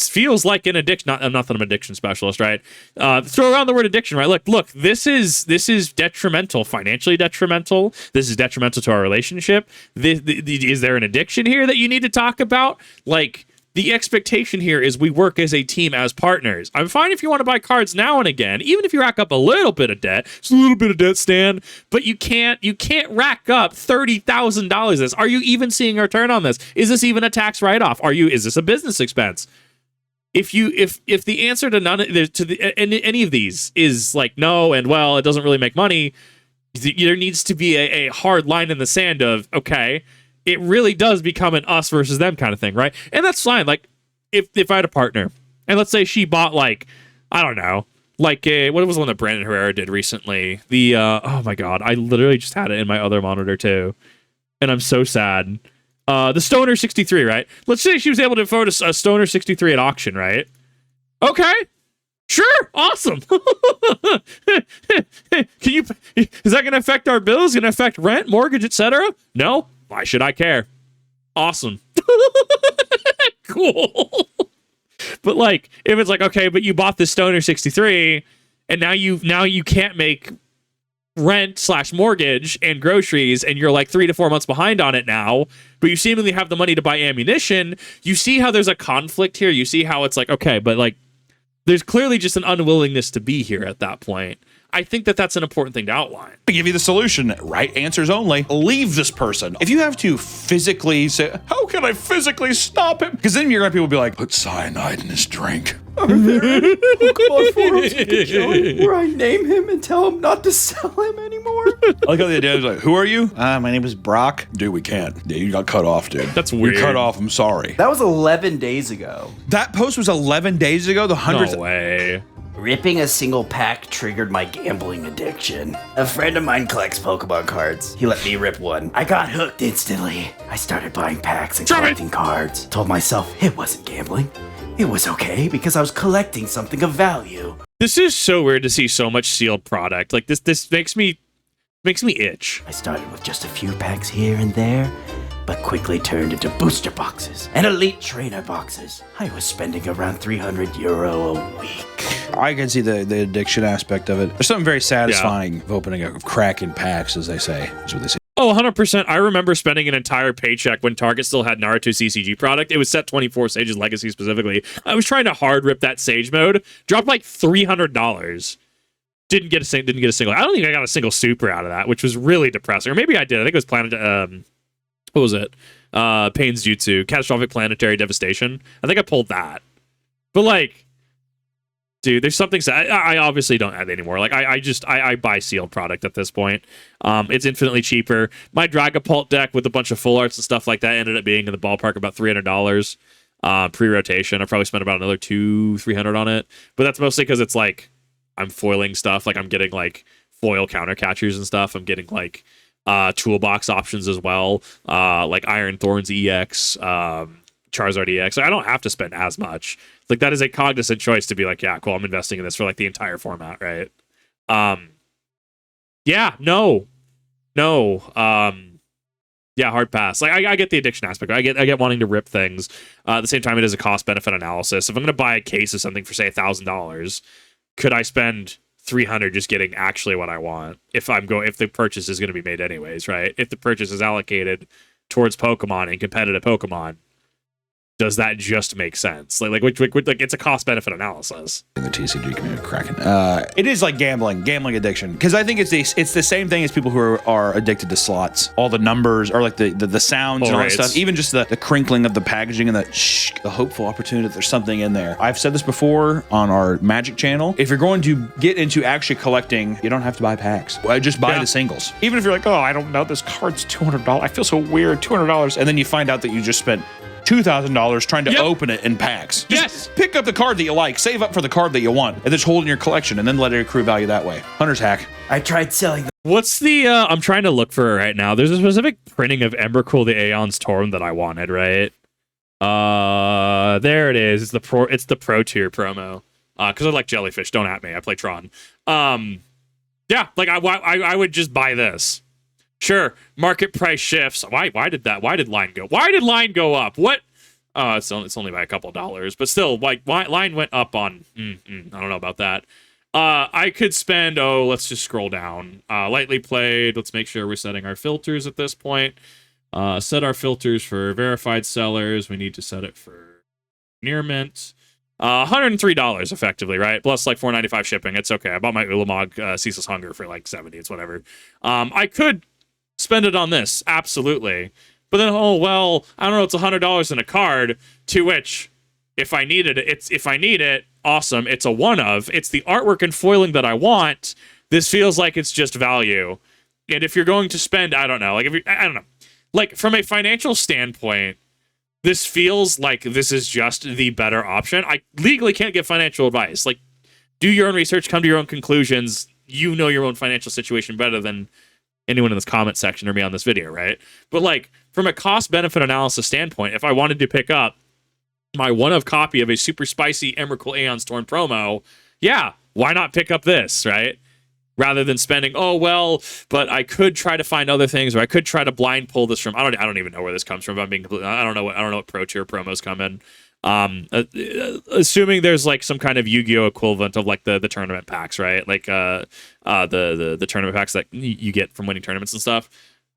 feels like an addiction. I'm not that I'm an addiction specialist, right? Throw around the word addiction, right? Look, this is detrimental, financially detrimental. This is detrimental to our relationship. Is there an addiction here that you need to talk about? Like, the expectation here is we work as a team, as partners. I'm fine if you want to buy cards now and again, even if you rack up a little bit of debt. It's a little bit of debt, Stan, but you can't rack up $30,000. This. Are you even seeing a return on this? Is this even a tax write-off? Is this a business expense? If the answer to any of these is like no and well, it doesn't really make money, there needs to be a hard line in the sand of okay. It really does become an us versus them kind of thing, right? And that's fine. Like, if I had a partner, and let's say she bought, like, I don't know, like, what was the one that Brandon Herrera did recently? The, oh my God, I literally just had it in my other monitor too. And I'm so sad. The Stoner 63, right? Let's say she was able to afford a Stoner 63 at auction, right? Okay. Sure, awesome. Is that going to affect our bills? Going to affect rent, mortgage, etc.? No. Why should I care? Awesome. Cool. But like, if it's like, okay, but you bought this Stoner 63 and now you can't make rent / mortgage and groceries and you're like 3 to 4 months behind on it now, but you seemingly have the money to buy ammunition, you see how there's a conflict here. You see how it's like, okay, but like there's clearly just an unwillingness to be here at that point. I think that's an important thing to outline. I give you the solution. Right answers only. Leave this person. If you have to physically say, how can I physically stop him? Because then you're going to people be like, put cyanide in his drink. Are there any Pokemon forums we can join where I name him and tell him not to sell him anymore? I like how the idea is like, who are you? My name is Brock. Dude, we can't. Yeah, you got cut off, dude. That's weird. You're cut off. I'm sorry. That was 11 days ago. That post was 11 days ago? The 100th. No way. Ripping a single pack triggered my gambling addiction. A friend of mine collects Pokemon cards. He let me rip one. I got hooked instantly. I started buying packs and collecting cards. Told myself it wasn't gambling. It was okay because I was collecting something of value. This is so weird to see so much sealed product. Like this makes me itch. I started with just a few packs here and there, but quickly turned into booster boxes and elite trainer boxes. I was spending around €300 a week. I can see the addiction aspect of it. There's something very satisfying of opening a crack in packs, as they say. That's what they say. Oh, 100%. I remember spending an entire paycheck when Target still had Naruto CCG product. It was set 24 Sage's Legacy specifically. I was trying to hard rip that Sage mode. Dropped like $300. Didn't get a single. I don't think I got a single super out of that, which was really depressing. Or maybe I did. I think it was what was it? Pain's Jutsu, Catastrophic Planetary Devastation. I think I pulled that. But like, dude, there's something I obviously don't have anymore. Like I buy sealed product at this point. It's infinitely cheaper. My Dragapult deck with a bunch of full arts and stuff like that ended up being in the ballpark about $300 pre-rotation. I probably spent about another $200-300 on it. But that's mostly because it's like I'm foiling stuff. Like I'm getting like foil counter catchers and stuff. I'm getting like toolbox options as well, like Iron Thorns EX, Charizard EX. I don't have to spend as much. Like that is a cognizant choice to be like, yeah, cool, I'm investing in this for like the entire format, right? Yeah, no. Yeah, hard pass. Like I get the addiction aspect. I get wanting to rip things. At the same time, it is a cost benefit analysis. If I'm gonna buy a case of something for say $1,000, could I spend $300 just getting actually what I want if the purchase is going to be made anyways, right? If the purchase is allocated towards Pokemon and competitive Pokemon, does that just make sense? Like it's a cost benefit analysis. In the TCG community, cracking. It is like gambling addiction, because I think it's the same thing as people who are addicted to slots. All the numbers, or like the sounds and all that stuff. Even just the crinkling of the packaging and the hopeful opportunity that there's something in there. I've said this before on our Magic channel. If you're going to get into actually collecting, you don't have to buy packs. Just buy the singles. Even if you're like, oh, I don't know, this card's $200. I feel so weird, $200, and then you find out that you just spent $2,000 trying to open it in packs. Just pick up the card that you like, save up for the card that you want, and just hold in your collection, and then let it accrue value that way. Hunter's hack. I tried selling them. What's the I'm trying to look for it right now. There's a specific printing of Embercool the Aeon's Torn that I wanted, right? There it is. It's the Pro Tier promo. Because I like Jellyfish. Don't at me. I play Tron. Yeah, like I would just buy this. Sure, market price shifts. Why did line go up? What? It's only by a couple dollars, but still, like, line went up on. I don't know about that. I could spend. Let's just scroll down. Lightly played. Let's make sure we're setting our filters at this point. Set our filters for verified sellers. We need to set it for near mint. $103 effectively, right? Plus like $4.95 shipping. It's okay. I bought my Ulamog Ceaseless Hunger for like $70. It's whatever. I could spend it on this, absolutely. But then, I don't know, it's $100 in a card, to which, if I need it, awesome. It's a one of. It's the artwork and foiling that I want. This feels like it's just value. And if you're going to spend, I don't know, like from a financial standpoint, this feels like this is just the better option. I legally can't give financial advice. Like, do your own research, come to your own conclusions. You know your own financial situation better than anyone in this comment section or me on this video, right? But like, from a cost-benefit analysis standpoint, if I wanted to pick up my one-of copy of a super spicy Emrakul Aeon's Torn promo, yeah, why not pick up this, right? Rather than spending, but I could try to find other things, or I could try to blind pull this from. I don't even know where this comes from. If I'm being completely, I don't know what Pro Tier promos come in. Assuming there's like some kind of Yu-Gi-Oh equivalent of like the tournament packs, right? Like the tournament packs that you get from winning tournaments and stuff.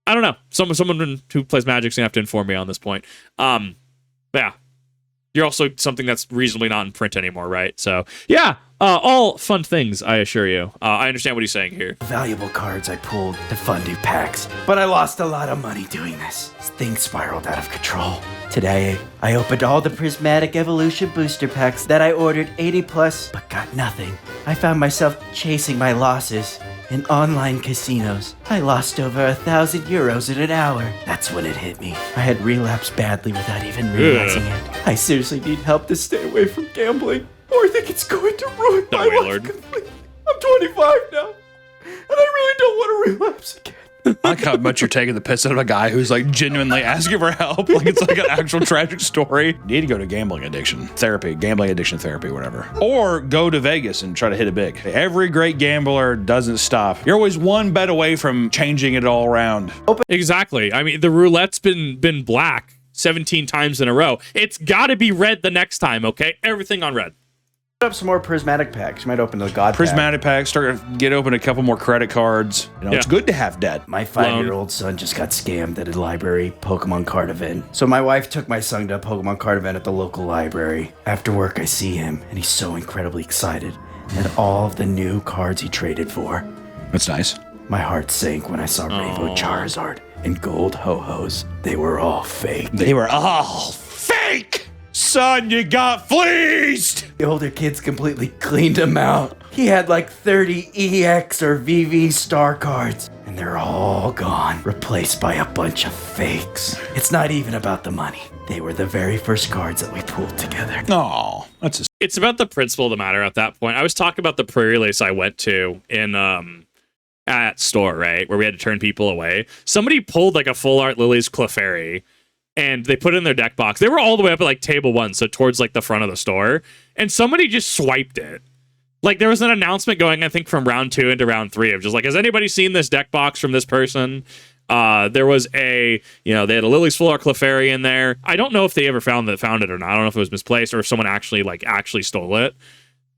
I don't know. Someone who plays Magic's gonna have to inform me on this point. Yeah. You're also something that's reasonably not in print anymore, right? So yeah, all fun things, I assure you. I understand what he's saying here. Valuable cards I pulled to fund new packs, but I lost a lot of money doing this. Things spiraled out of control. Today, I opened all the Prismatic Evolution booster packs that I ordered 80 plus, but got nothing. I found myself chasing my losses in online casinos. I lost over 1,000 euros in an hour. That's when it hit me. I had relapsed badly without even realizing it. I seriously need help to stay away from gambling, or I think it's going to ruin my life completely. I'm 25 now, and I really don't want to relapse again. I like how much you're taking the piss out of a guy who's like genuinely asking for help. Like it's like an actual tragic story. You need to go to gambling addiction therapy, whatever. Or go to Vegas and try to hit it big. Every great gambler doesn't stop. You're always one bet away from changing it all around. Exactly. I mean, the roulette's been black 17 times in a row. It's got to be red the next time, okay? Everything on red. Up some more prismatic packs. You might open the God prismatic packs. Start to get open a couple more credit cards. It's good to have debt. My 5-year-old son just got scammed at a library Pokemon card event. So my wife took my son to a Pokemon card event at the local library. After work, I see him, and he's so incredibly excited at all of the new cards he traded for. That's nice. My heart sank when I saw Rainbow Charizard and Gold Ho-Hos. They were all fake. They were all fake! Son, you got fleeced! The older kids completely cleaned him out. He had like 30 EX or VV star cards, and they're all gone, replaced by a bunch of fakes. It's not even about the money. They were the very first cards that we pulled together. Oh, it's about the principle of the matter at that point. I was talking about the pre-release I went to in at store, right, where we had to turn people away. Somebody pulled like a full art Lily's Clefairy, and they put it in their deck box. They were all the way up at like table 1, so towards like the front of the store. And somebody just swiped it. Like there was an announcement going, I think, from round 2 into round 3 of just like, has anybody seen this deck box from this person? There was they had a Lily's Full Art Clefairy in there. I don't know if they ever found it or not. I don't know if it was misplaced or if someone actually stole it.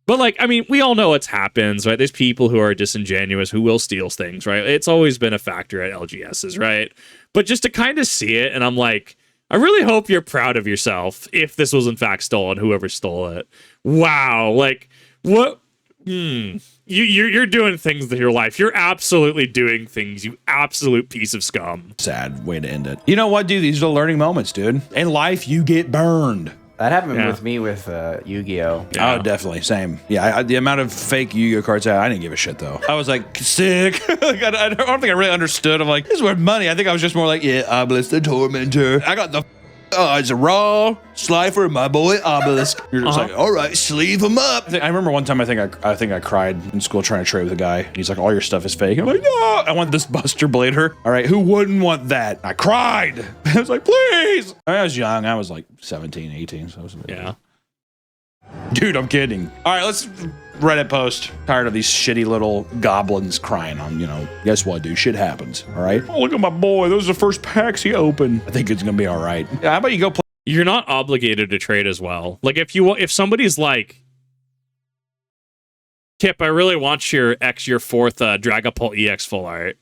But like, I mean, we all know it happens, right? There's people who are disingenuous, who will steal things, right? It's always been a factor at LGSs, right? But just to kind of see it, and I'm like, I really hope you're proud of yourself if this was in fact stolen, whoever stole it. Wow. Like, what? You're doing things with your life. You're absolutely doing things, you absolute piece of scum. Sad way to end it. You know what, dude? These are the learning moments, dude. In life, you get burned. That happened with me with Yu-Gi-Oh. Yeah. Oh, definitely. Same. Yeah, the amount of fake Yu-Gi-Oh cards I didn't give a shit, though. I was like, sick. Like, I don't think I really understood. I'm like, this is worth money. I think I was just more like, yeah, Obelisk the Tormentor. I got the it's a raw Slifer, my boy Obelisk. You're just like, all right, sleeve him up. I remember one time I think I cried in school trying to trade with a guy. And he's like, all your stuff is fake. I'm like, no, I want this Buster Blader. All right, who wouldn't want that? I cried. I was like, please. I was young. I was like 17, 18. So I was Yeah. Dude, I'm kidding. All right, let's Reddit post. Tired of these shitty little goblins crying on, guess what, dude? Shit happens, all right? Oh, look at my boy. Those are the first packs he opened. I think it's going to be all right. Yeah, how about you go play? You're not obligated to trade as well. Like, if somebody's like, Kip, I really want your fourth Dragapult EX full art.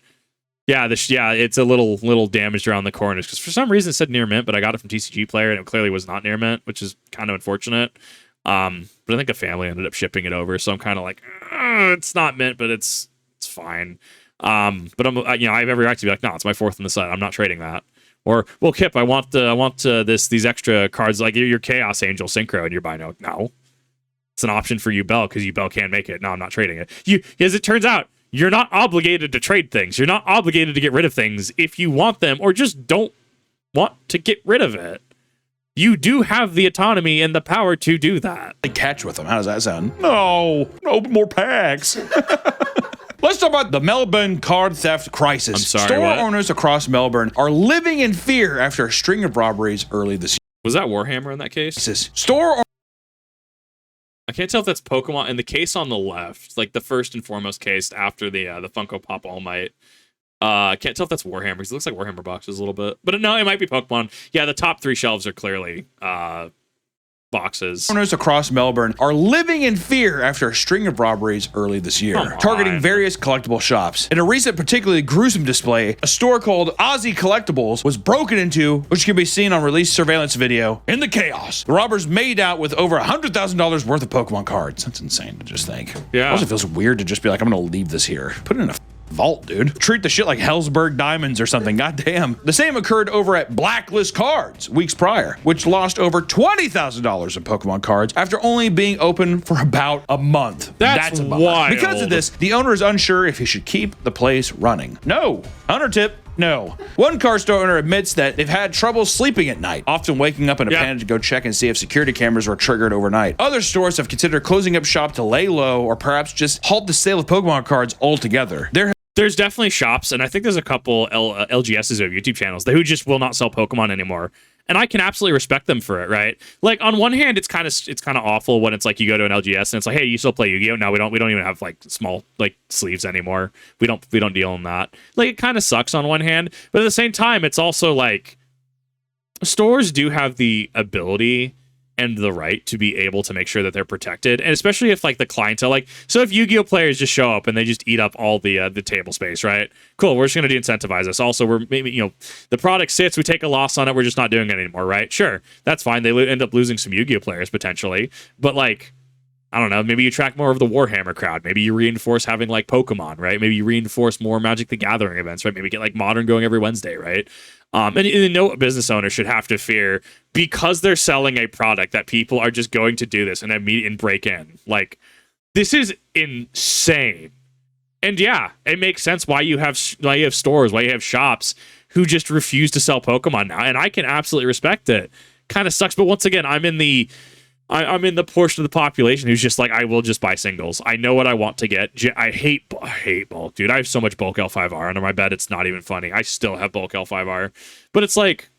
Yeah, it's a little damaged around the corners because for some reason it said near mint, but I got it from TCG Player and it clearly was not near mint, which is kind of unfortunate. But I think a family ended up shipping it over, so I'm kind of like, it's not mint, but it's fine. But I'm, I have every right to be like, no, it's my fourth in the set. I'm not trading that. Or, well, Kip, I want these extra cards like your Chaos Angel Synchro, and you're buying it. No, it's an option for Bell because Bell can't make it. No, I'm not trading it. As it turns out, you're not obligated to trade things. You're not obligated to get rid of things if you want them or just don't want to get rid of it. You do have the autonomy and the power to do that. Catch with them. How does that sound? No, open more packs. Let's talk about the Melbourne card theft crisis. I'm sorry, Store what? owners across Melbourne are living in fear after a string of robberies early this year. Was that Warhammer in that case? Store I can't tell if that's Pokemon. In the case on the left, like the first and foremost case after the Funko Pop All Might. I can't tell if that's Warhammer because it looks like Warhammer boxes a little bit. But no, it might be Pokemon. Yeah, the top three shelves are clearly boxes. Owners across Melbourne are living in fear after a string of robberies early this year, targeting various collectible shops. In a recent particularly gruesome display, a store called Aussie Collectibles was broken into, which can be seen on released surveillance video. In the chaos, the robbers made out with over $100,000 worth of Pokemon cards. That's insane to just think. Yeah. It also feels weird to just be like, I'm gonna leave this here. Put it in a vault, dude. Treat the shit like Hellsberg diamonds or something. Goddamn. The same occurred over at Blacklist Cards weeks prior, which lost over $20,000 in Pokemon cards after only being open for about a month. That's a wild. Because of this, the owner is unsure if he should keep the place running. No. Hunter tip. No. One car store owner admits that they've had trouble sleeping at night, often waking up in a panic to go check and see if security cameras were triggered overnight. Other stores have considered closing up shop to lay low or perhaps just halt the sale of Pokemon cards altogether. There's definitely shops, and I think there's a couple LGSs or YouTube channels who just will not sell Pokemon anymore. And I can absolutely respect them for it, right? Like on one hand, it's kind of awful when it's like you go to an LGS and it's like, hey, you still play Yu-Gi-Oh? No, we don't even have like small like sleeves anymore. We don't deal in that. Like it kind of sucks on one hand, but at the same time, it's also like stores do have the ability and the right to be able to make sure that they're protected, and especially if like the clientele, like, so if Yu-Gi-Oh players just show up and they just eat up all the table space, right? Cool, we're just gonna de-incentivize this. Also, we're maybe the product sits, we take a loss on it, we're just not doing it anymore, right? Sure, that's fine. They end up losing some Yu-Gi-Oh players potentially, but like, I don't know, maybe you attract more of the Warhammer crowd. Maybe you reinforce having like Pokemon, right? Maybe you reinforce more Magic the Gathering events, right? Maybe get like Modern going every Wednesday, right? And no business owner should have to fear because they're selling a product that people are just going to do this and break in. Like, this is insane. And yeah, it makes sense why you have stores, why you have shops who just refuse to sell Pokemon now. And I can absolutely respect it. Kind of sucks, but once again, I'm in the portion of the population who's just like, I will just buy singles. I know what I want to get. I hate bulk, dude. I have so much bulk L5R under my bed. It's not even funny. I still have bulk L5R, but it's like,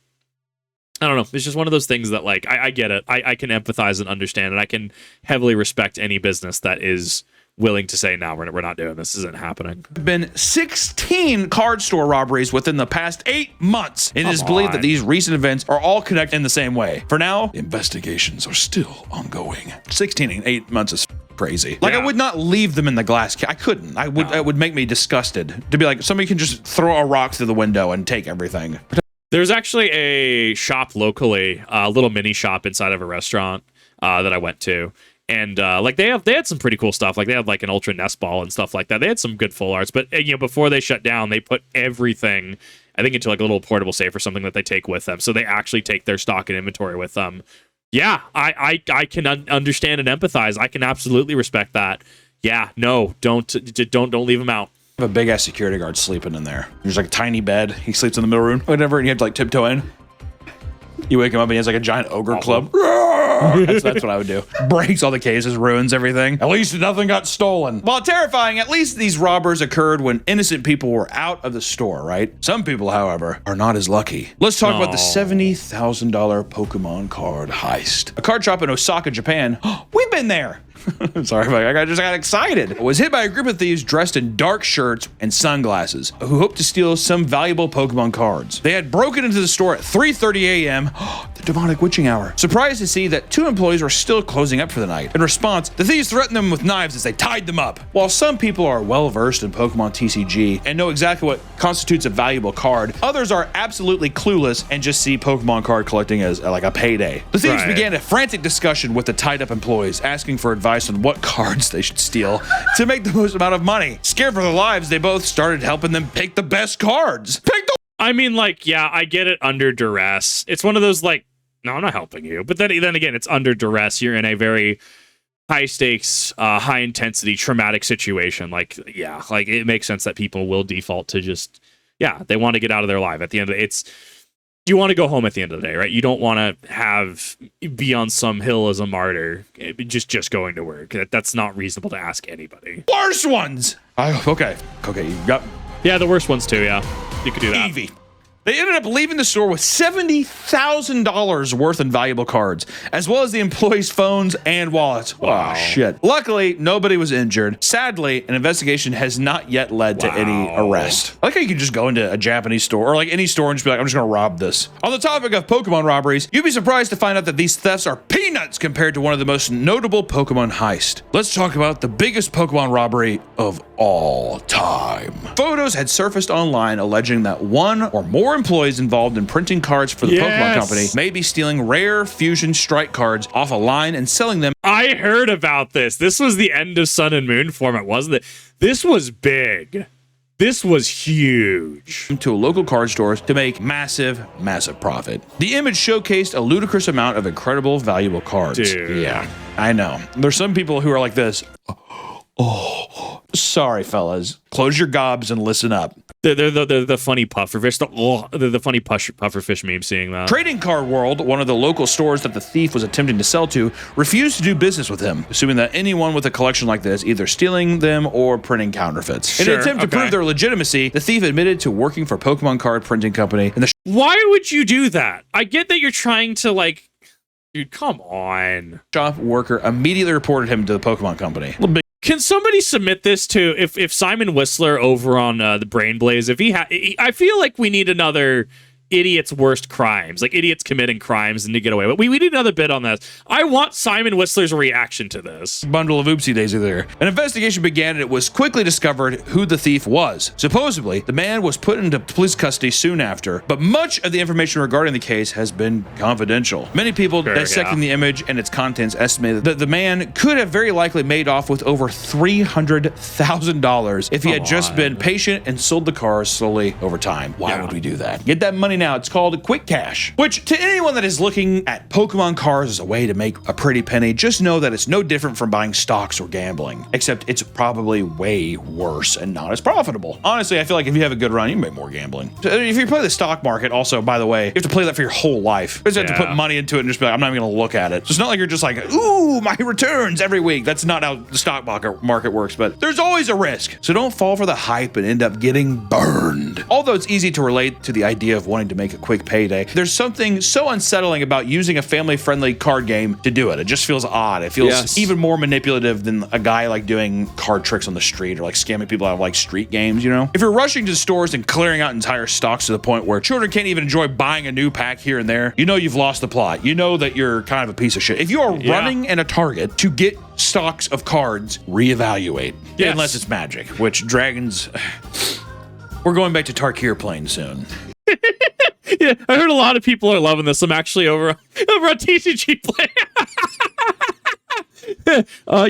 I don't know. It's just one of those things that like, I get it. I can empathize and understand, and I can heavily respect any business that is willing to say, no, we're not doing this. This isn't happening. Been 16 card store robberies within the past 8 months. It is believed that these recent events are all connected in the same way. For now, investigations are still ongoing. 16 in 8 months is crazy. Like, I would not leave them in the glass case. I couldn't. It would make me disgusted to be like, somebody can just throw a rock through the window and take everything. There's actually a shop locally, a little mini shop inside of a restaurant that I went to. And like they had some pretty cool stuff. Like they had like an Ultra Nest Ball and stuff like that. They had some good full arts. But before they shut down, they put everything, I think, into like a little portable safe or something that they take with them. So they actually take their stock and inventory with them. Yeah, I can understand and empathize. I can absolutely respect that. Yeah, no, don't leave them out. I have a big ass security guard sleeping in there. There's like a tiny bed. He sleeps in the middle room, whatever, and you have to like tiptoe in. You wake him up and he has like a giant ogre club. That's what I would do. Breaks all the cases, ruins everything. At least nothing got stolen. While terrifying, at least these robbers occurred when innocent people were out of the store, right? Some people, however, are not as lucky. Let's talk about the $70,000 Pokemon card heist. A card shop in Osaka, Japan. We've been there. Sorry, I just got excited. Was hit by a group of thieves dressed in dark shirts and sunglasses who hoped to steal some valuable Pokemon cards. They had broken into the store at 3:30 a.m. The demonic witching hour. Surprised to see that 2 employees were still closing up for the night. In response, the thieves threatened them with knives as they tied them up. While some people are well versed in Pokemon TCG and know exactly what constitutes a valuable card, others are absolutely clueless and just see Pokemon card collecting as like a payday. The thieves began a frantic discussion with the tied up employees, asking for advice on what cards they should steal to make the most amount of money. Scared for their lives, they both started helping them pick the best cards. I mean, like, yeah, I get it under duress. It's one of those like, no, I'm not helping you. But then again, it's under duress. You're in a very high stakes, high intensity, traumatic situation. Like, yeah, like it makes sense that people will default to just, yeah, they want to get out of their life. At the end of it, you want to go home at the end of the day, right? You don't want to be on some hill as a martyr, just going to work. That's not reasonable to ask anybody. Worst ones. Okay, you got. Yeah, the worst ones too. Yeah, you could do that. Eevee. They ended up leaving the store with $70,000 worth in valuable cards, as well as the employees' phones and wallets. Wow. Oh, shit. Luckily, nobody was injured. Sadly, an investigation has not yet led to any arrest. I like how you can just go into a Japanese store or like any store and just be like, I'm just going to rob this. On the topic of Pokemon robberies, you'd be surprised to find out that these thefts are peanuts compared to one of the most notable Pokemon heists. Let's talk about the biggest Pokemon robbery of all time. Photos had surfaced online alleging that one or more employees involved in printing cards for the Pokemon Company may be stealing rare Fusion Strike cards off a line and selling them. I heard about this. This was the end of Sun and Moon format, wasn't it? This was big. This was huge. To local card stores to make massive profit. The image showcased a ludicrous amount of incredible, valuable cards. Dude. Yeah, I know. There's some people who are like this. Oh, sorry, fellas. Close your gobs and listen up. They're the funny pufferfish. They're the funny pufferfish meme. Seeing that. Trading Card World, one of the local stores that the thief was attempting to sell to, refused to do business with him, assuming that anyone with a collection like this either stealing them or printing counterfeits. In an attempt to prove their legitimacy, the thief admitted to working for Pokemon Card Printing Company. And why would you do that? I get that you're trying to like. Dude, come on. Shop worker immediately reported him to the Pokemon Company. Can somebody submit this to if Simon Whistler over on the Brain Blaze? If I feel like we need another idiots' worst crimes, like idiots committing crimes and to get away. But we need another bit on this. I want Simon Whistler's reaction to this. Bundle of oopsie daisy there. An investigation began and it was quickly discovered who the thief was. Supposedly, the man was put into police custody soon after, but much of the information regarding the case has been confidential. Many people dissecting the image and its contents estimated that the man could have very likely made off with over $300,000 if he had just been patient and sold the cars slowly over time. Why would we do that? Get that money now. It's called quick cash, which to anyone that is looking at Pokemon cards as a way to make a pretty penny, just know that it's no different from buying stocks or gambling, except it's probably way worse and not as profitable. Honestly, I feel like if you have a good run, you can make more gambling. If you play the stock market, also, by the way, you have to play that for your whole life. You have to put money into it and just be like, I'm not even gonna look at it. So it's not like you're just like, ooh, my returns every week. That's not how the stock market works, but there's always a risk. So don't fall for the hype and end up getting burned. Although it's easy to relate to the idea of wanting to make a quick payday, there's something so unsettling about using a family-friendly card game to do it. It just feels odd. It feels even more manipulative than a guy like doing card tricks on the street or like scamming people out of like street games, you know? If you're rushing to stores and clearing out entire stocks to the point where children can't even enjoy buying a new pack here and there, you know you've lost the plot. You know that you're kind of a piece of shit. If you are running in a Target to get stocks of cards, reevaluate. Unless it's Magic, which dragons... We're going back to Tarkir playing soon. Yeah, I heard a lot of people are loving this. I'm actually over on TCG Play.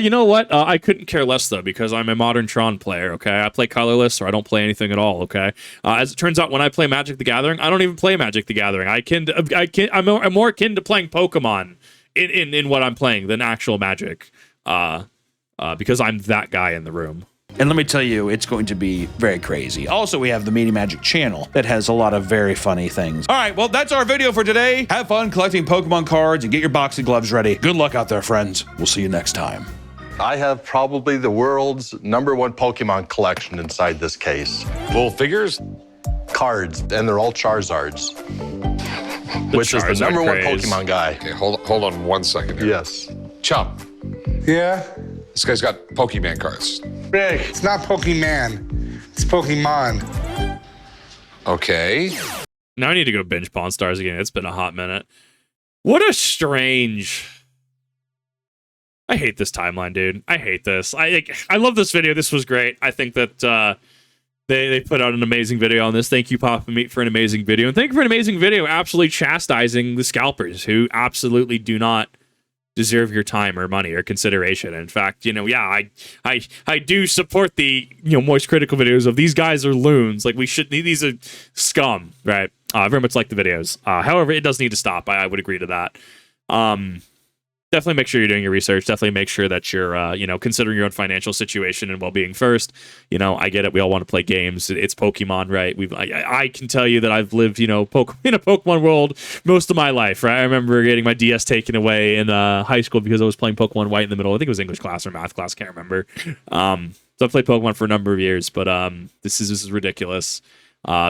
You know what? I couldn't care less though, because I'm a modern Tron player. Okay, I play colorless, or I don't play anything at all. Okay, as it turns out, when I play Magic the Gathering, I don't even play Magic the Gathering. I'm more akin to playing Pokemon in what I'm playing than actual Magic. Because I'm that guy in the room. And let me tell you, it's going to be very crazy. Also, we have the Meaty Magic channel that has a lot of very funny things. All right, well, that's our video for today. Have fun collecting Pokemon cards and get your boxing gloves ready. Good luck out there, friends. We'll see you next time. I have probably the world's #1 Pokemon collection inside this case. Little figures? Cards, and they're all Charizards. Which is the Charizard #1 craze. Pokemon guy. Okay, hold on 1 second here. Yes. Chum, Yeah? this guy's got Pokemon cards. Rick, it's not Pokemon. It's Pokemon. Okay. Now I need to go binge Pawn Stars again. It's been a hot minute. What a strange... I hate this timeline, dude. I hate this. I love this video. This was great. I think that they put out an amazing video on this. Thank you, Papa Meat, for an amazing video. And thank you for an amazing video absolutely chastising the scalpers, who absolutely do not deserve your time or money or consideration. In fact, yeah, I do support the Moist Critical videos of these guys are loons. Like, we should, these are scum, right? Very much like the videos. However, it does need to stop. I would agree to that. Definitely make sure you're doing your research. Definitely make sure that you're, considering your own financial situation and well-being first. I get it. We all want to play games. It's Pokemon, right? I can tell you that I've lived, in a Pokemon world most of my life, right? I remember getting my DS taken away in high school because I was playing Pokemon White in the middle. I think it was English class or math class. Can't remember. So I've played Pokemon for a number of years, but this is ridiculous.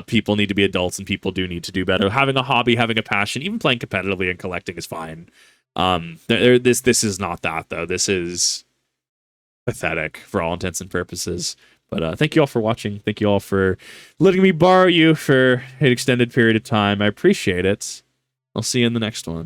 People need to be adults, and people do need to do better. Having a hobby, having a passion, even playing competitively and collecting is fine. This is not that, though. This is pathetic for all intents and purposes. But thank you all for watching. Thank you all for letting me borrow you for an extended period of time. I appreciate it. I'll see you in the next one.